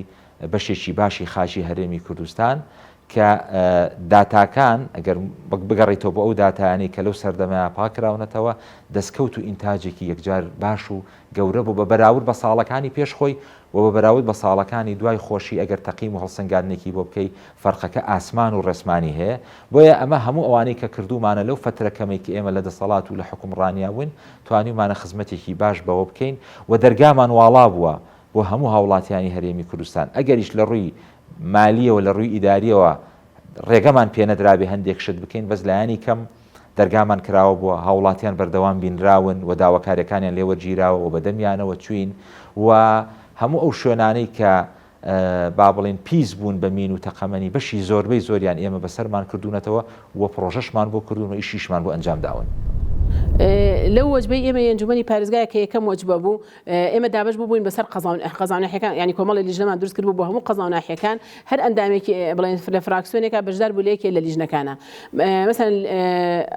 بەشێکی باشی خاچی هەرێمی کوردستان کە داتاکان ئەگەر بگەڕێتەوە بۆ ئەو داتایانی کە لەو سەردەمەیە پاکراونەتەوە دەستکەوت و ئینتاجێکی یەکجار باش و گەورە بوو بە بەراورد بە ساڵەکانی پێشخۆی و بە بەراورد بە ساڵەکانی دوای خۆشی ئەگەر تەقیم و هەڵسەنگاندنێکی بۆ بکەی فەرقەکە ئاسمان و ڕێسمانی هەیە بۆیە ئەمە هەموو ئەوانەی کە کردومانە لەو فترەکەمێکی ئێمە لە دەسەڵات و لە حکومڕانیا بوون توانیمانە خزمەتێکی باش بەوە بکەین و دەرگامان واڵا بووە بۆ هەموو هاوڵاتیانی هەرێمی کوردستان ئەگەریش لە ڕووی مالیەوە لە ڕووی ئیداریەوە ڕێگەمان پێنەدرابێ هەندێک شت بکەین بەس لایانی کەم دەرگامان کراوە بووە هاوڵاتیان بەردەوام بینراون و داواکاریەکانیان لێوەرگیراوە و بەدەمیانەوە چوین و هەموو ئەو شوێنانەی کە با بڵێن پیس بوون بە مین و تەقەمەنی بەشی زۆربەی زۆریان ئێمە بەسەرمان کردوونەتەوە و پرۆژەشمان بۆ کردوون و ئیشیشمان بۆ ئەنجام داون. لەو وەجبەی ئێمە ئەنجومەنی پارێزگایە کە یەکەم وەجبە بوو ئێمە دابش بووین بەسەر قەزانەحیەکان ینی کۆمەڵی لیژنەمان دروست کرد بۆ هەموو قەزانەحیەکان هەر ئەندامێکی بڵێن لە فراکسیۆنێکە بەشدار بوو لەیەکێ لە لیژنەکانە مثلا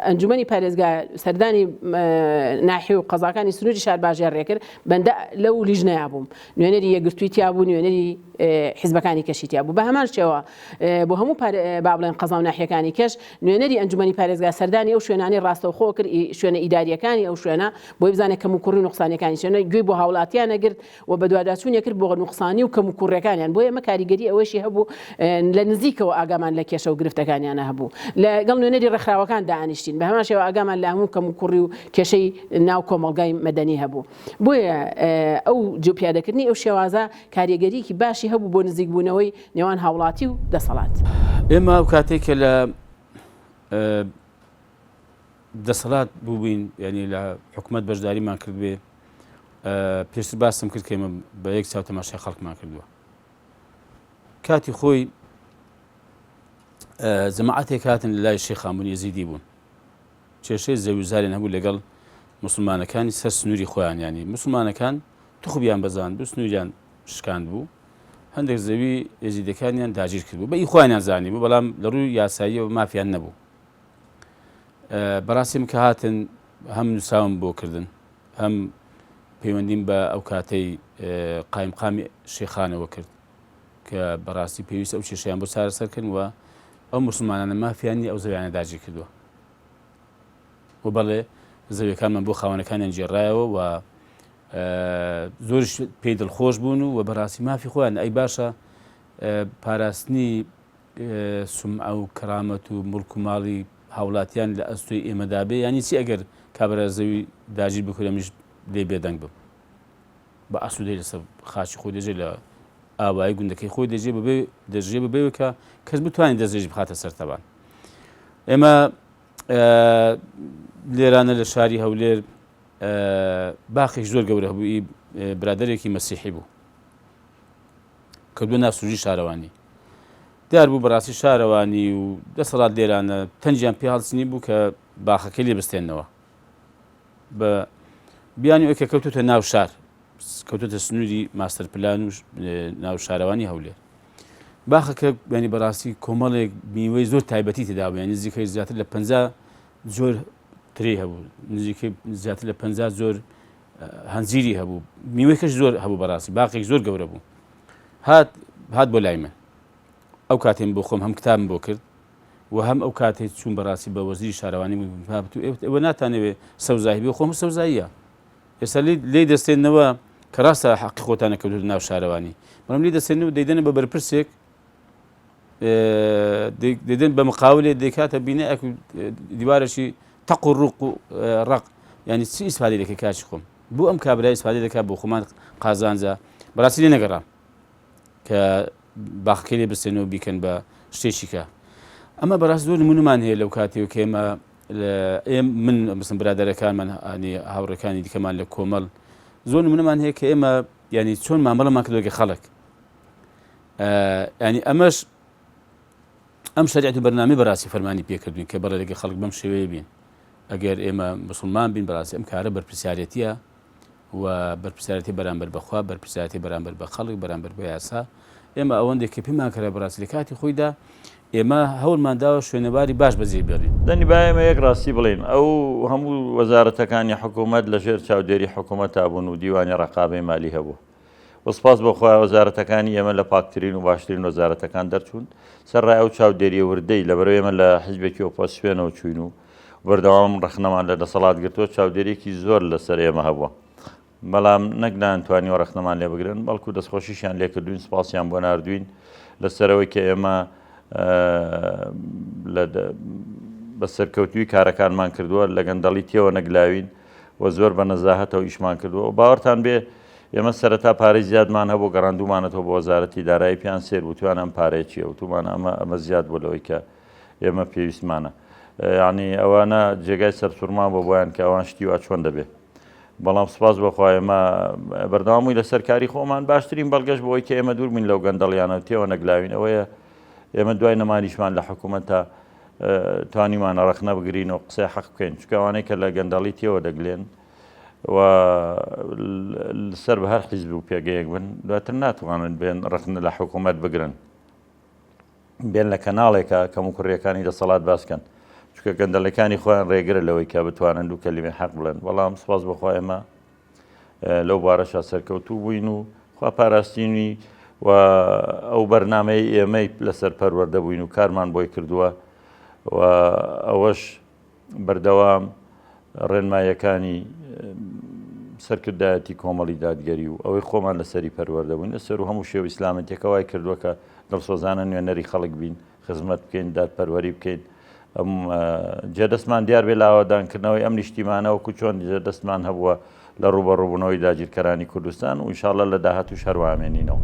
ئەنجومەنی پارێزگا سەردانی ناحی و قەزاکانی سنووری شار باژێر ڕێکرد بەندە لەو لیژنەیە بووم نوێنەری یەکگرتوویتیا بوو نوێنەری حیزبەکانی کەشیتیا بوو بە هەمان شێوە بۆ هەموو با بڵێن قەزانەحیەکانی کەش نوێنەری ئەنجومەنی پارێزگا سەردانی ئەو شوێنانی ڕاستەوخۆ کرد شوێنە ئیداریەکانی ئەو شوێنە بۆی بزانێت کەم و کوڕی نوقسانەکانی شوێنە گوێی بۆ هاوڵاتیان نەگرت و بە دوواداچوونیە کرد بۆ نوقسانی و کەم و کوڕەکانیان بۆ ئێمە کاریگەری ئەوەشی هەبوو لە نزیکەوە ئاگامان لە کێشە و گرفتەکانیانە هەبوو لەگەڵ نوێنەری ڕێکخراوەکان دانیشتین بە هەمان شێوە ئاگامان لە هەموو کەم و کوڕی و کێشەی ناو کۆمەڵگای مەدەنی هەبوو بۆیە ئەو جوپیادەکردنی ئەو شێوازە کاریگەریکی باشی هەبوو بۆ نزیکبوونەوەی نێوان هاوڵاتی و دەسەڵات. ئێمە ئەو کاتێکە لە دەسەڵات بووبووین ینی لە حکوومەت بەشداریمان کرد بێ پێشتر باسم کرد کەمە بە یەک چاو تەماشای خەڵکمان کردووە کاتی خۆی جەماعەتێک هاتن لە لای شێخ ئامۆنی یەزیدی بوون کێشەی زەویزاریان هەبوو لەگەڵ موسڵمانەکانی سەر سنووری خۆیان ینی موسڵمانەکان توخبیان بەزان بوو سنووریان شکاند بوو هەندێک زەوی یەزیدەکانیان داگیر کرد بوو بە ئی خۆیانیان زانی بوو بەڵام لە ڕووی یاساییەوە مافیان نەبوو بەڕاستیم کە هاتن هەم نووساوم بۆ کردن هەم پەیوەندیم بە ئەو کاتەی قایمقامی شێخانەوە کرد کە بەڕاستی پێویست ئەو کێشەیان بۆ چارەسەرکردن وە ئەو موسڵمانانە مافیانی ئەو زەویانە داگیر کردووە و بەڵێ زەویەکانمان بۆ خاوەنەکانیان جێڕایەوە و زۆرش پێی دڵخۆش بوون و بەڕاستی مافی خۆیان ئەی باشە پاراستنی سومعە و کەرامەت و مڵک و ماڵی هاوڵاتیان لە ئەستۆی ئێمەدابێ ینی چی ئەگەر کابرا زەوی داگیر بکوێمیش لێ بێدەنگ بم بە ئاسوودەی لەسەر خاچی خۆی دەژێت لە ئاوایی گوندەکەی خۆی دەژێ ببێ کە کەس بتوانین دەستێژی بخاتە سەرتەبان. ئێمە لێرانە لە شاری هەولێر باخێک زۆر گەورە بووی برادێکی مەسیحی بوو کە دووە ناو سروشی شارەوانی دیار بوو بەڕاستی شارەوانی و دەسەڵات لێرانە تەنجیان پێ هەڵچنی بوو کە باخەکەی لێ بستێنەوە بە بیانی ئەوکە کەوتوتە ناو شار کەوتوتە سنووری ماستەر پلان و ناو شارەوانی هەولێر باخەکە ینی بەڕاستی کۆمەڵێک میوەی زۆر تایبەتی تێدا بوو ینی نزیکەی زیاتر لە 50 زۆر ترێ هەبوو نزیکەی زیاتر لە 50 زۆر هەنجیری هەبوو میوەیەکەش زۆر هەبوو بەڕاستی باخێک زۆر گەورە بوو هات بۆ لای من ئەو کاتێن بۆ خۆم هەم کتابم بۆ کرد و هەم ئەو کاتێک چوون بەڕاستی بە وەزیری شارەوانی ئەوە ناتانەوێت سەوزایی بێ خۆم سەوزاییە ئێستا لێ دەستێنەوە کە ڕاستە حەقی خۆتانە کەوتوتە ناو شارەوانی بەڵام لێ دەستێنەوە دەیدەنە بە بەرپرسێک دەیدەن بە مقاولێ دەکاتە بینایەک دیوارەشی تەق و ڕوق و ڕق ینی چی ئیسفادەی دەکەی کاچی خۆم بۆ ئەم کابرای ئیسفادەی دەکات بۆ خۆمان قازانجا بەڕاستی لێ نەگەڕام کە باخەکەی لێ بستێنەوە بیکەن بە شتێکی کە ئەمە بەڕاست زۆر نمونەمان هەیە لەو کاتێک کە ئێمە من مەسەڵەن برادەرەکانمان هاوڕێکانی دیکەمان لە کۆمەڵ زۆر نمونەمان هەیە کە ئێمە ینی چۆن مامەڵەمان کردووەکە خەڵک ینی ئەمەش ئەم شریعەت و بەرنامەی بەڕاستی فەرمانی پێکردوین کە بەڵێ لەگە خەڵک بەم شێوەیە بین ئەگەر ئێمە موسڵمان بین بەڕاستی ئەم کارە بەرپرسیارەتیە و بەرپرسیارەتی بەرامبەر بەخوا بەرپرسیارەتی بەرامبەر بە خەڵک بەرامبەر بە یاسا ئێمە ئەوەندێک کە پێمان کردە بەڕاستی لە کاتی خۆیدا ئێمە هەوڵمانداوە شوێنەباری باش بەجێ بێڕین دەنی با ئێمە یەک ڕاستی بڵین ئەو هەموو وەزارەتەکانی حکوومەت لەژێر چاودێری حکوومەت بوون و دیوانی ڕقابەی مالی هەبوو وسپاس بەخوا وەزارەتەکانی ئێمە لە پاکترین و باشترین وەزارەتەکان دەرچوون سەرڕای ئەو چاودێریە وردەی لەبەرەوەی ئێمە لە حیزبێکی ئۆپۆزیسیۆنەوە چوین و بەردەوام ڕەخنەمان لە دەسەڵات گرتووە چاودێریەکی زۆر لەسەر ئێمە هەبووە بەڵام نەکدانتوانی و ڕەخنەمان لێ بگرن بەڵکو دەستخۆشیشیان لێ کردوین سپاسیان بۆ ناردوین لەسەرەوەی کە ئێمە بە سەرکەوتوی کارەکانمان کردووە لە گەندەڵی تێوە نەگلاوین و زۆر بە نەزاهەتەوە ئیشمان کردووە و باوەڕتان بێ ئێمە سەرەتا پارەی زیادمان هەبوو گەڕاندومانەوە بۆ وەزارەتی دارایی پیان سێر وتوان ئەم پارەیەکیە وتومان ئەمە زیاد بۆ لەوەی کە ئێمە پێویستمانە یعنی ئەوانە جێگای سەرسوورمان بۆ بۆیان کە ئەوان شتی وا چۆن دەبێت بەڵام سپاس بەخوا ئێمە بەردەوامووی لە سەرکاری خۆمان باشترین بەڵگەشت بۆی کە ئێمە دوور بین لەو گەندەڵیانە تێوە نەگلاوین ئەوەیە ئێمە دوای نەمانیشمان لە حکوومەتە توانیمانە ڕەخنە بگرین و قسەی حەق بکەین چکەوانەی کە لە گەندەڵی تێوە دەگلێن و سەر بە هەر حیزب و پێگەیەک بن دواتر ناتوانن بێن ڕەخنە لە حکوومەت بگرن بێن لە کەناڵێکە کەم و کوڕیەکانی دەسەڵات باسکەن چکە گەندەڵەکانی خۆیان ڕێگرە لەوەی کە بتوانن دوو کەلیمە حەق بڵێن بەڵام سپاس بەخوا ئێمە لەو بارەشە سەرکەوتوو بووین و خوا پاراستینی و ئەو بەرنامەی ئێمەی لەسەر پەروەردە بووین و کارمان بۆی کردووە و ئەوەش بەردەوام ڕێنمایەکانی سەرکردایەتی کۆمەڵی دادگەری و ئەوەی خۆمان لەسەری پەروەردە بووین لەسەر و هەموو شێو ئیسلامەتیەکەوای کردووە کە دڵسۆزانە نوێنەری خەڵک بین خزمەت بکەین دادپەروەری بکەین ئەم جێدەستمان دیار بێ لە ئاوادانکردنەوەی ئەم نیشتیمانە وەکو چۆن جێدەستمان هەبووە لە ڕوبەڕووبوونەوەی داگیرکەرانی کوردستان و ئینشاڵڵە لە داهاتوو هەروە ئامێنینەوە.